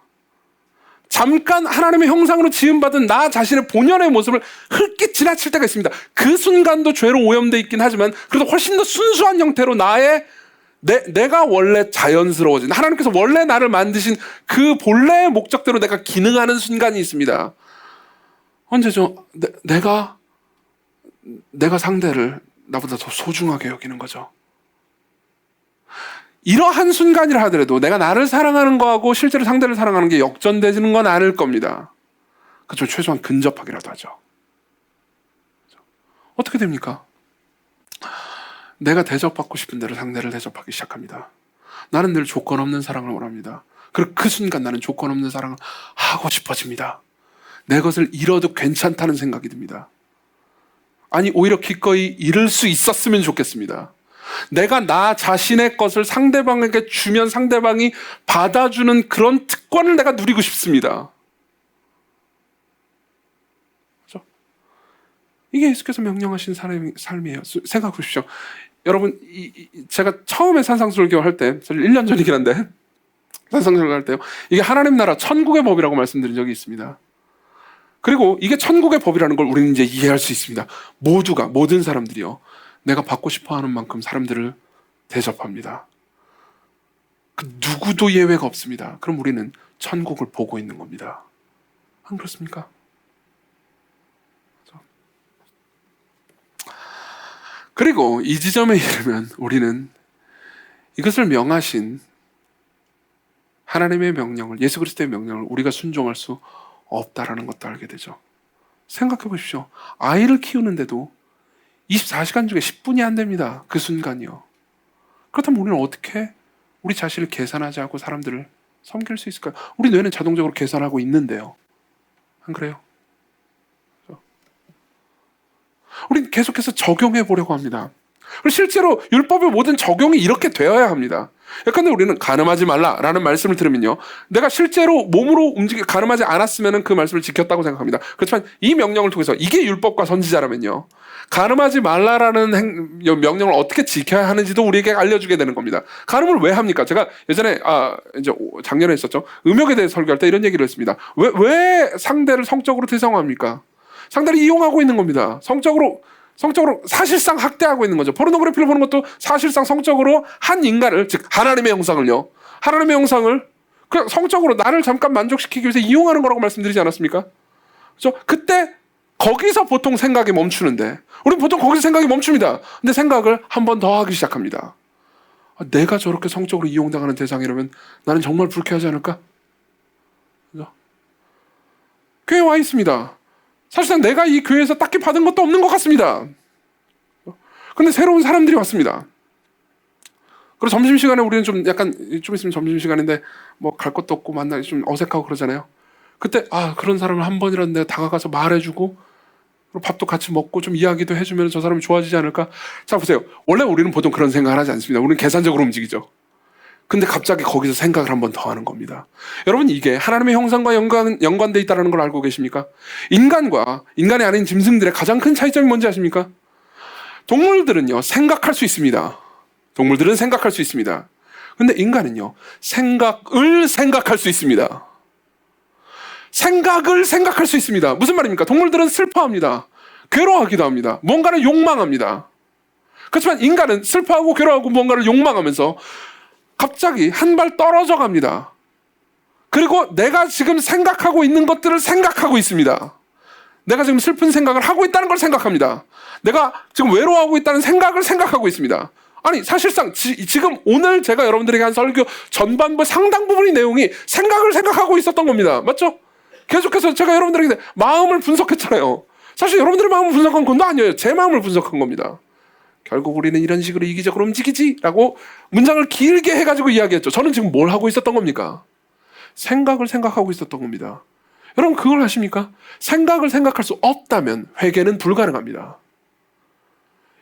잠깐 하나님의 형상으로 지음받은 나 자신의 본연의 모습을 흙게 지나칠 때가 있습니다. 그 순간도 죄로 오염되어 있긴 하지만 그래도 훨씬 더 순수한 형태로 내가 원래 자연스러워진, 하나님께서 원래 나를 만드신 그 본래의 목적대로 내가 기능하는 순간이 있습니다. 언제죠? 내가 상대를 나보다 더 소중하게 여기는 거죠. 이러한 순간이라 하더라도 내가 나를 사랑하는 거하고 실제로 상대를 사랑하는 게 역전되지는 건 않을 겁니다. 그렇죠. 최소한 근접하기라도 하죠. 어떻게 됩니까? 내가 대접받고 싶은 대로 상대를 대접하기 시작합니다. 나는 늘 조건 없는 사랑을 원합니다. 그리고 그 순간 나는 조건 없는 사랑을 하고 싶어집니다. 내 것을 잃어도 괜찮다는 생각이 듭니다. 아니, 오히려 기꺼이 잃을 수 있었으면 좋겠습니다. 내가 나 자신의 것을 상대방에게 주면 상대방이 받아주는 그런 특권을 내가 누리고 싶습니다. 그렇죠? 이게 예수께서 명령하신 삶이에요. 생각해 보십시오. 여러분, 제가 처음에 산상설교 할 때, 사실 1년 전이긴 한데, 산상설교 할 때요, 이게 하나님 나라 천국의 법이라고 말씀드린 적이 있습니다. 그리고 이게 천국의 법이라는 걸 우리는 이제 이해할 수 있습니다. 모든 사람들이요, 내가 받고 싶어 하는 만큼 사람들을 대접합니다. 그 누구도 예외가 없습니다. 그럼 우리는 천국을 보고 있는 겁니다. 안 그렇습니까? 그리고 이 지점에 이르면 우리는 이것을 명하신 하나님의 명령을, 예수 그리스도의 명령을 우리가 순종할 수 없다라는 것도 알게 되죠. 생각해 보십시오. 아이를 키우는데도 24시간 중에 10분이 안 됩니다. 그 순간이요. 그렇다면 우리는 어떻게 우리 자신을 계산하지 않고 사람들을 섬길 수 있을까요? 우리 뇌는 자동적으로 계산하고 있는데요. 안 그래요? 우리는 계속해서 적용해 보려고 합니다. 그리고 실제로 율법의 모든 적용이 이렇게 되어야 합니다. 그런데 우리는 간음하지 말라라는 말씀을 들으면요, 내가 실제로 몸으로 간음하지 않았으면 그 말씀을 지켰다고 생각합니다. 그렇지만 이 명령을 통해서, 이게 율법과 선지자라면요, 간음하지 말라라는 명령을 어떻게 지켜야 하는지도 우리에게 알려주게 되는 겁니다. 간음을 왜 합니까? 제가 예전에 이제 작년에 했었죠. 음욕에 대해 설교할 때 이런 얘기를 했습니다. 왜 상대를 성적으로 태성합니까? 상대를 이용하고 있는 겁니다. 성적으로 사실상 학대하고 있는 거죠. 포르노그래피를 보는 것도 사실상 성적으로 한 인간을, 즉 하나님의 형상을요, 하나님의 형상을 그냥 성적으로 나를 잠깐 만족시키기 위해서 이용하는 거라고 말씀드리지 않았습니까? 그렇죠? 그때 거기서 보통 생각이 멈추는데, 우리는 보통 거기서 생각이 멈춥니다. 근데 생각을 한 번 더 하기 시작합니다. 내가 저렇게 성적으로 이용당하는 대상이라면 나는 정말 불쾌하지 않을까? 그렇죠? 교회에 와 있습니다. 사실상 내가 이 교회에서 딱히 받은 것도 없는 것 같습니다. 근데 새로운 사람들이 왔습니다. 그리고 점심시간에 우리는 좀 약간 좀 있으면 점심시간인데 뭐 갈 것도 없고 만나기 좀 어색하고 그러잖아요. 그때 그런 사람을 한 번이라도 내가 다가가서 말해주고 그리고 밥도 같이 먹고 좀 이야기도 해주면 저 사람이 좋아지지 않을까? 자 보세요. 원래 우리는 보통 그런 생각을 하지 않습니다. 우리는 계산적으로 움직이죠. 근데 갑자기 거기서 생각을 한 번 더 하는 겁니다. 여러분 이게 하나님의 형상과 연관되어 있다는 걸 알고 계십니까? 인간과 인간이 아닌 짐승들의 가장 큰 차이점이 뭔지 아십니까? 동물들은요 생각할 수 있습니다. 동물들은 생각할 수 있습니다. 근데 인간은요 생각을 생각할 수 있습니다. 생각을 생각할 수 있습니다. 무슨 말입니까? 동물들은 슬퍼합니다. 괴로워하기도 합니다. 뭔가를 욕망합니다. 그렇지만 인간은 슬퍼하고 괴로워하고 뭔가를 욕망하면서 갑자기 한 발 떨어져 갑니다. 그리고 내가 지금 생각하고 있는 것들을 생각하고 있습니다. 내가 지금 슬픈 생각을 하고 있다는 걸 생각합니다. 내가 지금 외로워하고 있다는 생각을 생각하고 있습니다. 아니 사실상 지금 오늘 제가 여러분들에게 한 설교 전반부 상당 부분의 내용이 생각을 생각하고 있었던 겁니다. 맞죠? 계속해서 제가 여러분들에게 마음을 분석했잖아요. 사실 여러분들의 마음을 분석한 건 아니에요. 제 마음을 분석한 겁니다. 결국 우리는 이런 식으로 이기적으로 움직이지 라고 문장을 길게 해가지고 이야기했죠. 저는 지금 뭘 하고 있었던 겁니까? 생각을 생각하고 있었던 겁니다. 여러분 그걸 아십니까? 생각을 생각할 수 없다면 회개는 불가능합니다.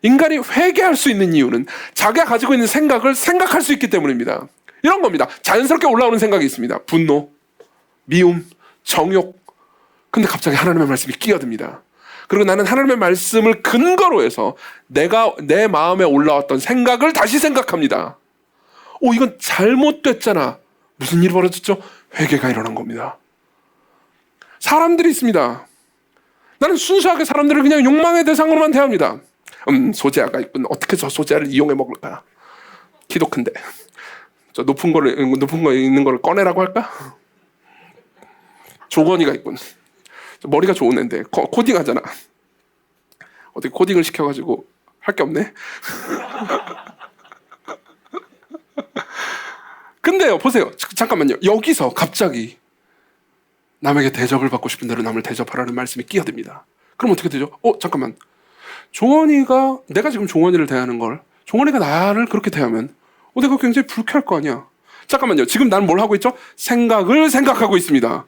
인간이 회개할 수 있는 이유는 자기가 가지고 있는 생각을 생각할 수 있기 때문입니다. 이런 겁니다. 자연스럽게 올라오는 생각이 있습니다. 분노, 미움, 정욕. 근데 갑자기 하나님의 말씀이 끼어듭니다. 그리고 나는 하나님의 말씀을 근거로 해서 내 마음에 올라왔던 생각을 다시 생각합니다. 이건 잘못됐잖아. 무슨 일이 벌어졌죠? 회개가 일어난 겁니다. 사람들이 있습니다. 나는 순수하게 사람들을 그냥 욕망의 대상으로만 대합니다. 소재아가 있군. 어떻게 저 소재아를 이용해 먹을까? 키도 큰데. 저 높은 거 있는 거를 꺼내라고 할까? 조건이가 있군. 머리가 좋은 애인데 코딩 하잖아. 어떻게 코딩을 시켜가지고 할 게 없네. 근데요 보세요. 잠깐만요. 여기서 갑자기 남에게 대접을 받고 싶은 대로 남을 대접하라는 말씀이 끼어듭니다. 그럼 어떻게 되죠? 잠깐만. 종원이가 내가 지금 종원이를 대하는 걸 종원이가 나를 그렇게 대하면 내가 굉장히 불쾌할 거 아니야. 잠깐만요. 지금 나는 뭘 하고 있죠? 생각을 생각하고 있습니다.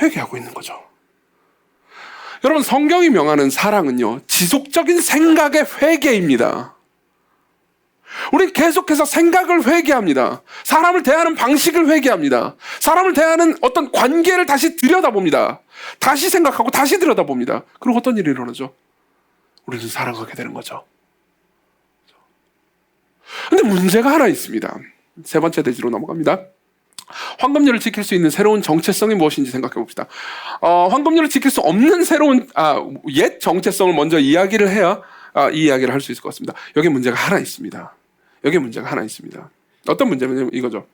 회개하고 있는 거죠. 여러분 성경이 명하는 사랑은요 지속적인 생각의 회개입니다. 우린 계속해서 생각을 회개합니다. 사람을 대하는 방식을 회개합니다. 사람을 대하는 어떤 관계를 다시 들여다봅니다. 다시 생각하고 다시 들여다봅니다. 그리고 어떤 일이 일어나죠? 우리는 사랑하게 되는 거죠. 근데 문제가 하나 있습니다. 세 번째 대지로 넘어갑니다. 황금률을 지킬 수 있는 새로운 정체성이 무엇인지 생각해 봅시다. 황금률을 지킬 수 없는 새로운 옛 정체성을 먼저 이야기를 해야 이 이야기를 할 수 있을 것 같습니다. 여기 문제가 하나 있습니다. 어떤 문제냐면 이거죠.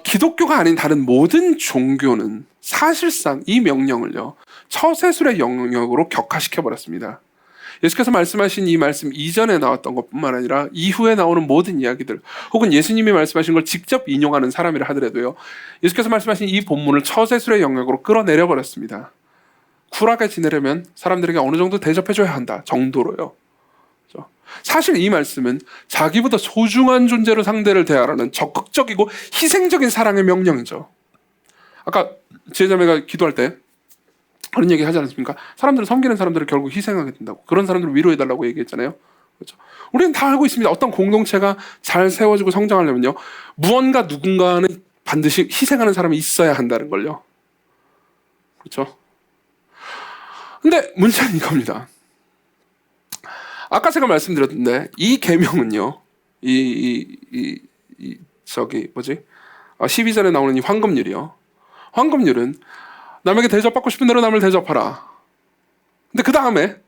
기독교가 아닌 다른 모든 종교는 사실상 이 명령을요 처세술의 영역으로 격화시켜 버렸습니다. 예수께서 말씀하신 이 말씀 이전에 나왔던 것뿐만 아니라 이후에 나오는 모든 이야기들 혹은 예수님이 말씀하신 걸 직접 인용하는 사람이라 하더라도요 예수께서 말씀하신 이 본문을 처세술의 영역으로 끌어내려 버렸습니다. 쿨하게 지내려면 사람들에게 어느 정도 대접해줘야 한다 정도로요. 사실 이 말씀은 자기보다 소중한 존재로 상대를 대하라는 적극적이고 희생적인 사랑의 명령이죠. 아까 지혜자매가 기도할 때 그런 얘기 하지 않았습니까? 사람들은 섬기는 사람들을 결국 희생하게 된다고. 그런 사람들을 위로해달라고 얘기했잖아요. 그렇죠? 우리는 다 알고 있습니다. 어떤 공동체가 잘 세워지고 성장하려면요 무언가 누군가는 반드시 희생하는 사람이 있어야 한다는 걸요. 그렇죠? 근데 문제는 이겁니다. 아까 제가 말씀드렸는데 이 계명은요 12절에 나오는 이 황금률이요 황금률은 남에게 대접받고 싶은 대로 남을 대접하라. 근데 그 다음에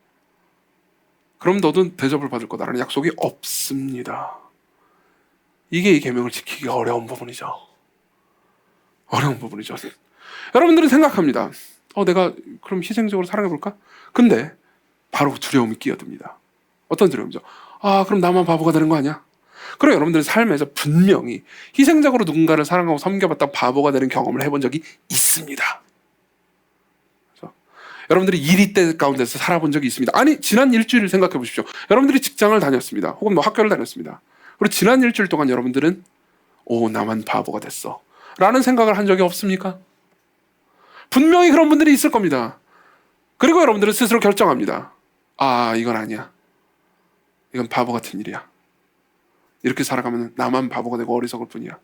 그럼 너도 대접을 받을 거다라는 약속이 없습니다. 이게 이 계명을 지키기가 어려운 부분이죠. 여러분들은 생각합니다. 내가 그럼 희생적으로 사랑해볼까? 근데 바로 두려움이 끼어듭니다. 어떤 두려움이죠? 그럼 나만 바보가 되는 거 아니야? 그럼 여러분들의 삶에서 분명히 희생적으로 누군가를 사랑하고 섬겨봤다 바보가 되는 경험을 해본 적이 있습니다. 여러분들이 일이 가운데서 살아본 적이 있습니다. 아니, 지난 일주일을 생각해 보십시오. 여러분들이 직장을 다녔습니다. 혹은 뭐 학교를 다녔습니다. 그리고 지난 일주일 동안 여러분들은 나만 바보가 됐어 라는 생각을 한 적이 없습니까? 분명히 그런 분들이 있을 겁니다. 그리고 여러분들은 스스로 결정합니다. 이건 아니야. 이건 바보 같은 일이야. 이렇게 살아가면 나만 바보가 되고 어리석을 뿐이야.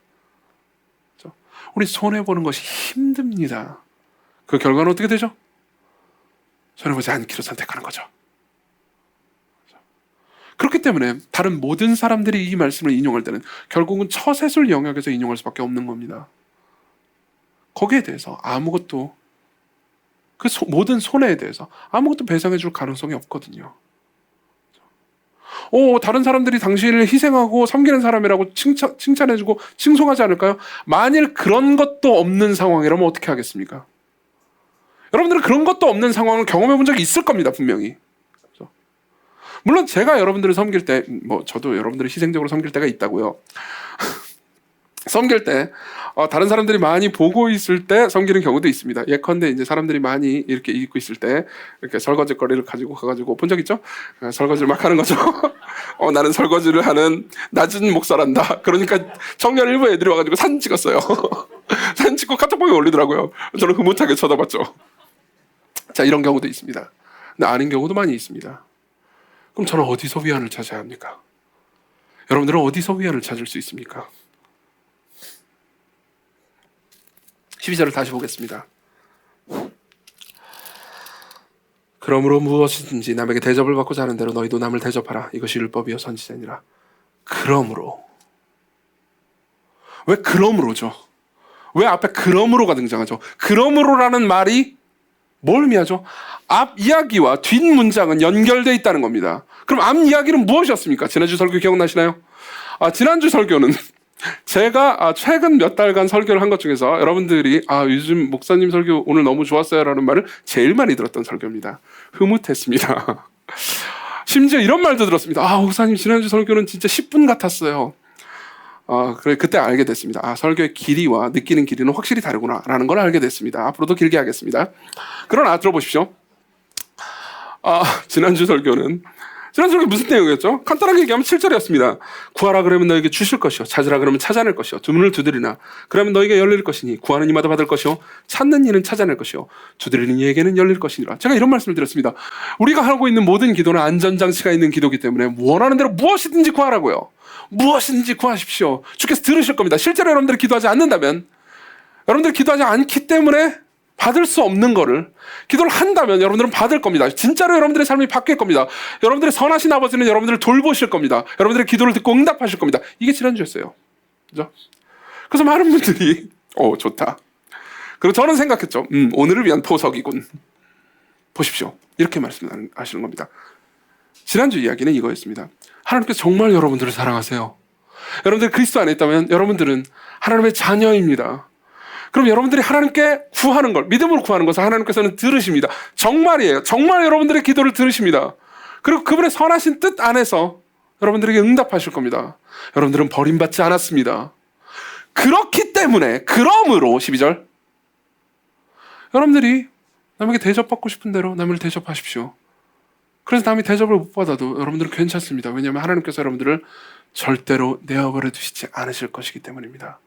우리 손해보는 것이 힘듭니다. 그 결과는 어떻게 되죠? 손해보지 않기로 선택하는 거죠. 그렇기 때문에 다른 모든 사람들이 이 말씀을 인용할 때는 결국은 처세술 영역에서 인용할 수밖에 없는 겁니다. 거기에 대해서 아무것도, 모든 손해에 대해서 아무것도 배상해 줄 가능성이 없거든요. 다른 사람들이 당신을 희생하고 섬기는 사람이라고 칭찬해주고 칭송하지 않을까요? 만일 그런 것도 없는 상황이라면 어떻게 하겠습니까? 여러분들은 그런 것도 없는 상황을 경험해 본 적이 있을 겁니다, 분명히. 그렇죠? 물론 제가 여러분들을 섬길 때, 저도 여러분들을 희생적으로 섬길 때가 있다고요. 섬길 때 다른 사람들이 많이 보고 있을 때 섬기는 경우도 있습니다. 예컨대 이제 사람들이 많이 이렇게 입고 있을 때 이렇게 설거지거리를 가지고 가가지고 본 적 있죠? 설거지를 막 하는 거죠. 나는 설거지를 하는 낮은 목사란다. 그러니까 청년 일부 애들이 와가지고 사진 찍었어요. 사진 찍고 카톡방에 올리더라고요. 저는 흐뭇하게 쳐다봤죠. 자, 이런 경우도 있습니다. 근데 아닌 경우도 많이 있습니다. 그럼 저는 어디서 위안을 찾아야 합니까? 여러분들은 어디서 위안을 찾을 수 있습니까? 12절을 다시 보겠습니다. 그러므로 무엇이든지 남에게 대접을 받고자 하는 대로 너희도 남을 대접하라. 이것이 율법이요 선지자니라. 그러므로. 왜 그러므로죠? 왜 앞에 그러므로가 등장하죠? 그러므로라는 말이 뭘 의미하죠? 앞 이야기와 뒷 문장은 연결되어 있다는 겁니다. 그럼 앞 이야기는 무엇이었습니까? 지난주 설교 기억나시나요? 지난주 설교는 제가 최근 몇 달간 설교를 한 것 중에서 여러분들이 요즘 목사님 설교 오늘 너무 좋았어요 라는 말을 제일 많이 들었던 설교입니다. 흐뭇했습니다. 심지어 이런 말도 들었습니다. 목사님 지난주 설교는 진짜 10분 같았어요. 그때 알게 됐습니다. 설교의 길이와 느끼는 길이는 확실히 다르구나 라는 걸 알게 됐습니다. 앞으로도 길게 하겠습니다. 그러나 들어보십시오. 지난주 설교는 무슨 내용이었죠? 간단하게 얘기하면 7절이었습니다. 구하라 그러면 너에게 주실 것이요 찾으라 그러면 찾아낼 것이요 주문을 두드리나 그러면 너에게 열릴 것이니 구하는 이마다 받을 것이요 찾는 이는 찾아낼 것이요 두드리는 이에게는 열릴 것이니라. 제가 이런 말씀을 드렸습니다. 우리가 하고 있는 모든 기도는 안전장치가 있는 기도이기 때문에 원하는 대로 무엇이든지 구하라고요. 무엇이든지 구하십시오. 주께서 들으실 겁니다. 실제로 여러분들이 기도하지 않는다면, 여러분들이 기도하지 않기 때문에 받을 수 없는 거를 기도를 한다면 여러분들은 받을 겁니다. 진짜로 여러분들의 삶이 바뀔 겁니다. 여러분들의 선하신 아버지는 여러분들을 돌보실 겁니다. 여러분들의 기도를 듣고 응답하실 겁니다. 이게 지난주였어요. 그죠? 그래서 많은 분들이 좋다. 그리고 저는 생각했죠. 오늘을 위한 포석이군. 보십시오. 이렇게 말씀하시는 겁니다. 지난주 이야기는 이거였습니다. 하나님께서 정말 여러분들을 사랑하세요. 여러분들이 그리스도 안에 있다면 여러분들은 하나님의 자녀입니다. 그럼 여러분들이 하나님께 구하는 걸, 믿음으로 구하는 것을 하나님께서는 들으십니다. 정말이에요. 정말 여러분들의 기도를 들으십니다. 그리고 그분의 선하신 뜻 안에서 여러분들에게 응답하실 겁니다. 여러분들은 버림받지 않았습니다. 그렇기 때문에, 그러므로 12절 여러분들이 남에게 대접받고 싶은 대로 남을 대접하십시오. 그래서 남이 대접을 못 받아도 여러분들은 괜찮습니다. 왜냐하면 하나님께서 여러분들을 절대로 내어버려 두시지 않으실 것이기 때문입니다.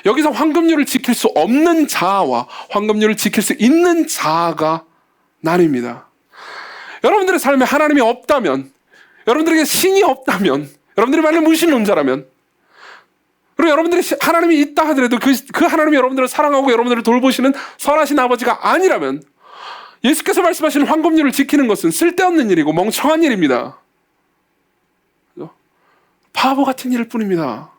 여기서 황금률을 지킬 수 없는 자아와 황금률을 지킬 수 있는 자아가 나뉩니다. 여러분들의 삶에 하나님이 없다면, 여러분들에게 신이 없다면, 여러분들이 만약 무신론자라면, 그리고 여러분들이 하나님이 있다 하더라도 그 하나님이 여러분들을 사랑하고 여러분들을 돌보시는 선하신 아버지가 아니라면 예수께서 말씀하시는 황금률을 지키는 것은 쓸데없는 일이고 멍청한 일입니다. 바보 같은 일일 뿐입니다.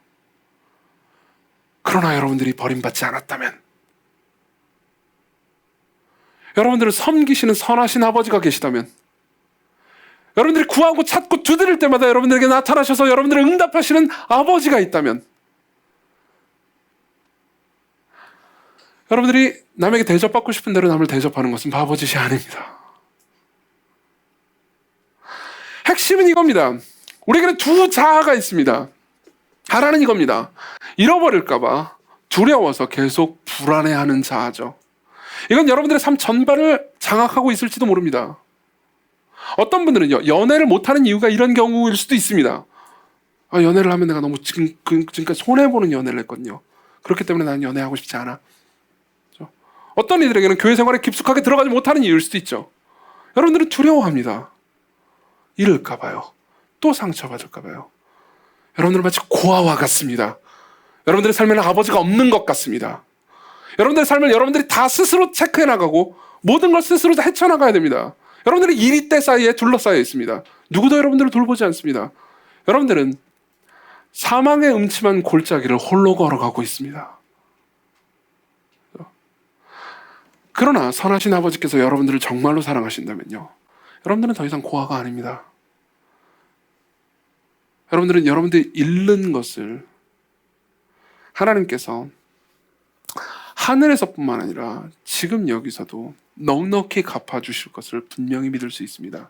그러나 여러분들이 버림받지 않았다면, 여러분들을 섬기시는 선하신 아버지가 계시다면, 여러분들이 구하고 찾고 두드릴 때마다 여러분들에게 나타나셔서 여러분들을 응답하시는 아버지가 있다면, 여러분들이 남에게 대접받고 싶은 대로 남을 대접하는 것은 바보짓이 아닙니다. 핵심은 이겁니다. 우리에게는 두 자아가 있습니다. 하나는 이겁니다. 잃어버릴까봐 두려워서 계속 불안해하는 자아죠. 이건 여러분들의 삶 전반을 장악하고 있을지도 모릅니다. 어떤 분들은요, 연애를 못하는 이유가 이런 경우일 수도 있습니다. 연애를 하면 내가 너무 지금까지 손해보는 연애를 했거든요. 그렇기 때문에 나는 연애하고 싶지 않아. 그렇죠? 어떤 이들에게는 교회 생활에 깊숙하게 들어가지 못하는 이유일 수도 있죠. 여러분들은 두려워합니다. 잃을까봐요. 또 상처받을까봐요. 여러분들은 마치 고아와 같습니다. 여러분들의 삶에는 아버지가 없는 것 같습니다. 여러분들의 삶을 여러분들이 다 스스로 체크해 나가고 모든 걸 스스로 다 헤쳐나가야 됩니다. 여러분들은 이리떼 사이에 둘러싸여 있습니다. 누구도 여러분들을 돌보지 않습니다. 여러분들은 사망의 음침한 골짜기를 홀로 걸어가고 있습니다. 그러나 선하신 아버지께서 여러분들을 정말로 사랑하신다면요, 여러분들은 더 이상 고아가 아닙니다. 여러분들은 여러분들이 잃는 것을 하나님께서 하늘에서뿐만 아니라 지금 여기서도 넉넉히 갚아주실 것을 분명히 믿을 수 있습니다.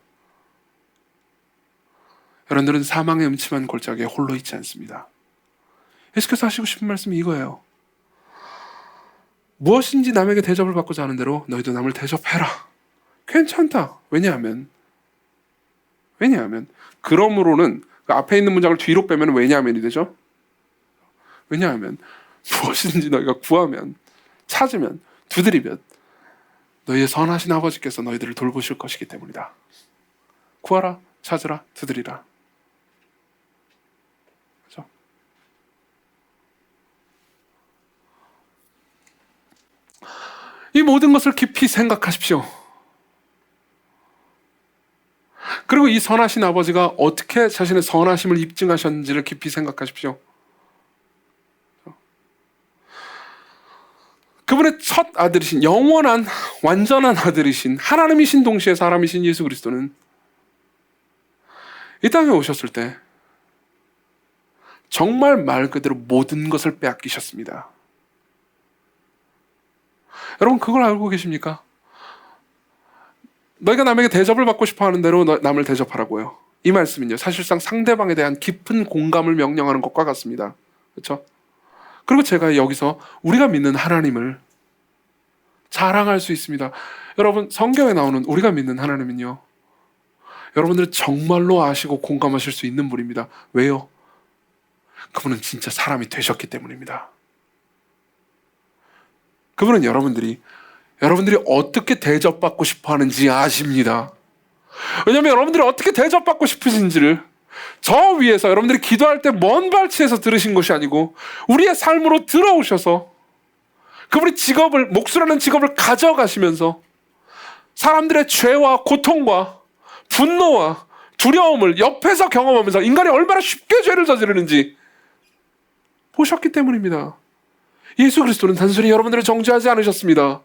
여러분들은 사망의 음침한 골짜기에 홀로 있지 않습니다. 예수께서 하시고 싶은 말씀이 이거예요. 무엇인지 남에게 대접을 받고자 하는 대로 너희도 남을 대접해라. 괜찮다. 왜냐하면 그러므로는 그 앞에 있는 문장을 뒤로 빼면 왜냐하면이 되죠. 왜냐하면 무엇이든지 너희가 구하면, 찾으면, 두드리면 너희의 선하신 아버지께서 너희들을 돌보실 것이기 때문이다. 구하라, 찾으라, 두드리라. 그렇죠? 이 모든 것을 깊이 생각하십시오. 그리고 이 선하신 아버지가 어떻게 자신의 선하심을 입증하셨는지를 깊이 생각하십시오. 그분의 첫 아들이신, 영원한 완전한 아들이신, 하나님이신 동시에 사람이신 예수 그리스도는 이 땅에 오셨을 때 정말 말 그대로 모든 것을 빼앗기셨습니다. 여러분, 그걸 알고 계십니까? 너희가 남에게 대접을 받고 싶어 하는 대로 남을 대접하라고요. 이 말씀은요, 사실상 상대방에 대한 깊은 공감을 명령하는 것과 같습니다. 그렇죠? 그리고 제가 여기서 우리가 믿는 하나님을 자랑할 수 있습니다. 여러분, 성경에 나오는 우리가 믿는 하나님은요, 여러분들은 정말로 아시고 공감하실 수 있는 분입니다. 왜요? 그분은 진짜 사람이 되셨기 때문입니다. 그분은 여러분들이 어떻게 대접받고 싶어 하는지 아십니다. 왜냐하면 여러분들이 어떻게 대접받고 싶으신지를 저 위에서 여러분들이 기도할 때 먼 발치에서 들으신 것이 아니고 우리의 삶으로 들어오셔서 그분이 목수라는 직업을 가져가시면서 사람들의 죄와 고통과 분노와 두려움을 옆에서 경험하면서 인간이 얼마나 쉽게 죄를 저지르는지 보셨기 때문입니다. 예수 그리스도는 단순히 여러분들을 정죄하지 않으셨습니다.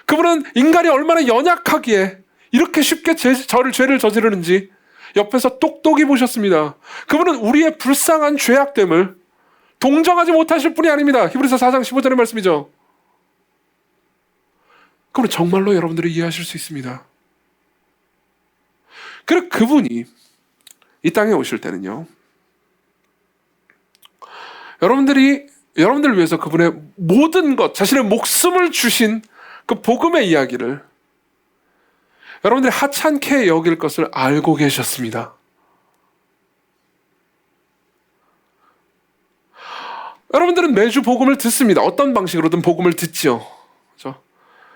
그분은 인간이 얼마나 연약하기에 이렇게 쉽게 죄를 저지르는지 옆에서 똑똑히 보셨습니다. 그분은 우리의 불쌍한 죄악됨을 동정하지 못하실 분이 아닙니다. 히브리서 4장 15절의 말씀이죠. 그분은 정말로 여러분들이 이해하실 수 있습니다. 그리고 그분이 이 땅에 오실 때는요, 여러분들을 위해서 그분의 모든 것, 자신의 목숨을 주신 그 복음의 이야기를 여러분들이 하찮게 여길 것을 알고 계셨습니다. 여러분들은 매주 복음을 듣습니다. 어떤 방식으로든 복음을 듣지요. 그렇죠?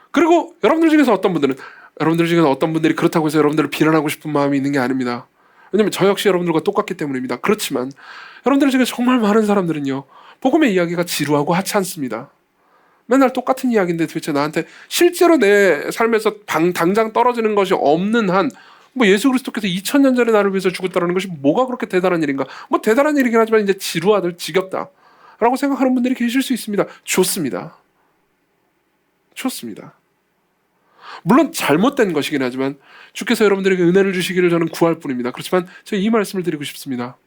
그리고 여러분들 중에서 어떤 분들이 그렇다고 해서 여러분들을 비난하고 싶은 마음이 있는 게 아닙니다. 왜냐하면 저 역시 여러분들과 똑같기 때문입니다. 그렇지만 여러분들 중에 정말 많은 사람들은요, 복음의 이야기가 지루하고 하찮습니다. 맨날 똑같은 이야기인데 도대체 나한테 실제로 내 삶에서 당장 떨어지는 것이 없는 한, 예수 그리스도께서 2000년 전에 나를 위해서 죽었다는 것이 뭐가 그렇게 대단한 일인가? 대단한 일이긴 하지만 이제 지루하다, 지겹다 라고 생각하는 분들이 계실 수 있습니다. 좋습니다. 물론 잘못된 것이긴 하지만 주께서 여러분들에게 은혜를 주시기를 저는 구할 뿐입니다. 그렇지만 제가 이 말씀을 드리고 싶습니다.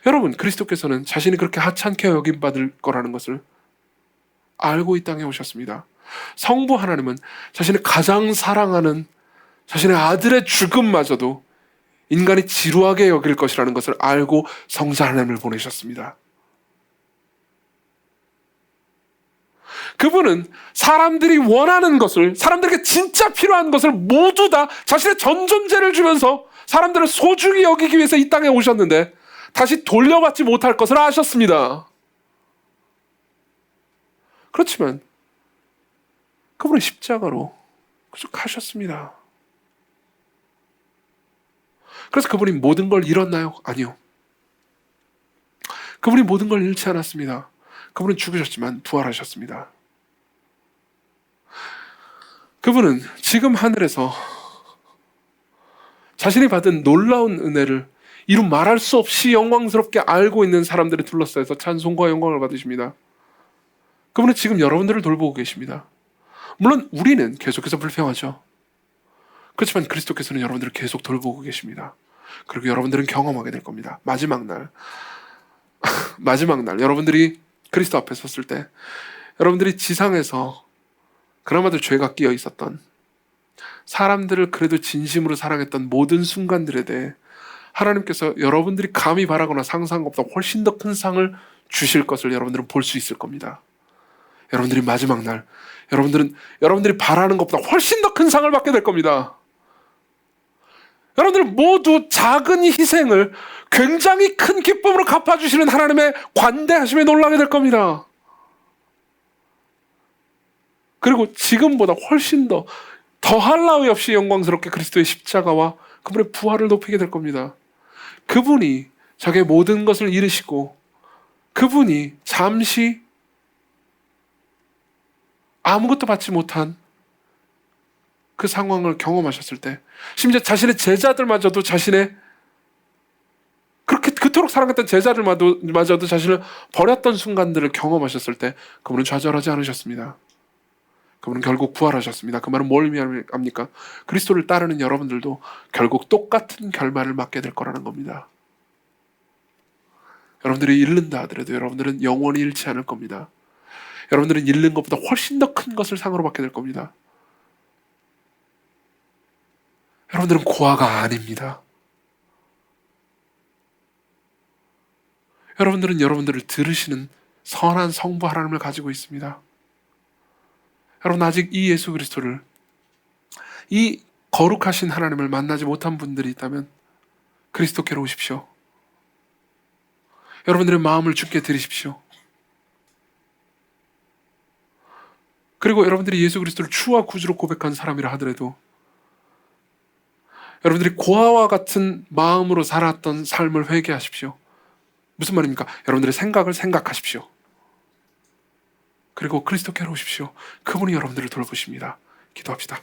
여러분, 그리스도께서는 자신이 그렇게 하찮게 여김받을 거라는 것을 알고 이 땅에 오셨습니다. 성부 하나님은 자신의 가장 사랑하는 자신의 아들의 죽음마저도 인간이 지루하게 여길 것이라는 것을 알고 성자 하나님을 보내셨습니다. 그분은 사람들이 원하는 것을, 사람들에게 진짜 필요한 것을 모두 다 자신의 전 존재를 주면서 사람들을 소중히 여기기 위해서 이 땅에 오셨는데 다시 돌려받지 못할 것을 아셨습니다. 그렇지만 그분은 십자가로 그저 가셨습니다. 그래서 그분이 모든 걸 잃었나요? 아니요. 그분이 모든 걸 잃지 않았습니다. 그분은 죽으셨지만 부활하셨습니다. 그분은 지금 하늘에서 자신이 받은 놀라운 은혜를 이루 말할 수 없이 영광스럽게 알고 있는 사람들이 둘러싸여서 찬송과 영광을 받으십니다. 그분은 지금 여러분들을 돌보고 계십니다. 물론 우리는 계속해서 불평하죠. 그렇지만 그리스도께서는 여러분들을 계속 돌보고 계십니다. 그리고 여러분들은 경험하게 될 겁니다. 마지막 날 여러분들이 그리스도 앞에 섰을 때 여러분들이 지상에서 그나마도 죄가 끼어 있었던 사람들을 그래도 진심으로 사랑했던 모든 순간들에 대해 하나님께서 여러분들이 감히 바라거나 상상한 것보다 훨씬 더 큰 상을 주실 것을 여러분들은 볼 수 있을 겁니다. 여러분들이 마지막 날 여러분들이 바라는 것보다 훨씬 더 큰 상을 받게 될 겁니다. 여러분들 모두 작은 희생을 굉장히 큰 기쁨으로 갚아주시는 하나님의 관대하심에 놀라게 될 겁니다. 그리고 지금보다 훨씬 더 더할 나위 없이 영광스럽게 그리스도의 십자가와 그분의 부활을 높이게 될 겁니다. 그분이 자기의 모든 것을 잃으시고 그분이 잠시 아무것도 받지 못한 그 상황을 경험하셨을 때, 심지어 자신의 제자들마저도 그토록 사랑했던 제자들마저도 자신을 버렸던 순간들을 경험하셨을 때 그분은 좌절하지 않으셨습니다. 그분은 결국 부활하셨습니다. 그 말은 뭘 의미합니까? 그리스도를 따르는 여러분들도 결국 똑같은 결말을 맞게 될 거라는 겁니다. 여러분들이 잃는다 하더라도 여러분들은 영원히 잃지 않을 겁니다. 여러분들은 잃는 것보다 훨씬 더 큰 것을 상으로 받게 될 겁니다. 여러분들은 고아가 아닙니다. 여러분들은 여러분들을 들으시는 선한 성부 하나님을 가지고 있습니다. 여러분, 아직 이 예수 그리스도를, 이 거룩하신 하나님을 만나지 못한 분들이 있다면 그리스도께로 오십시오. 여러분들의 마음을 주께 드리십시오. 그리고 여러분들이 예수 그리스도를 주와 구주로 고백한 사람이라 하더라도 여러분들이 고아와 같은 마음으로 살았던 삶을 회개하십시오. 무슨 말입니까? 여러분들의 생각을 생각하십시오. 그리고 그리스도께로 오십시오. 그분이 여러분들을 돌보십니다. 기도합시다.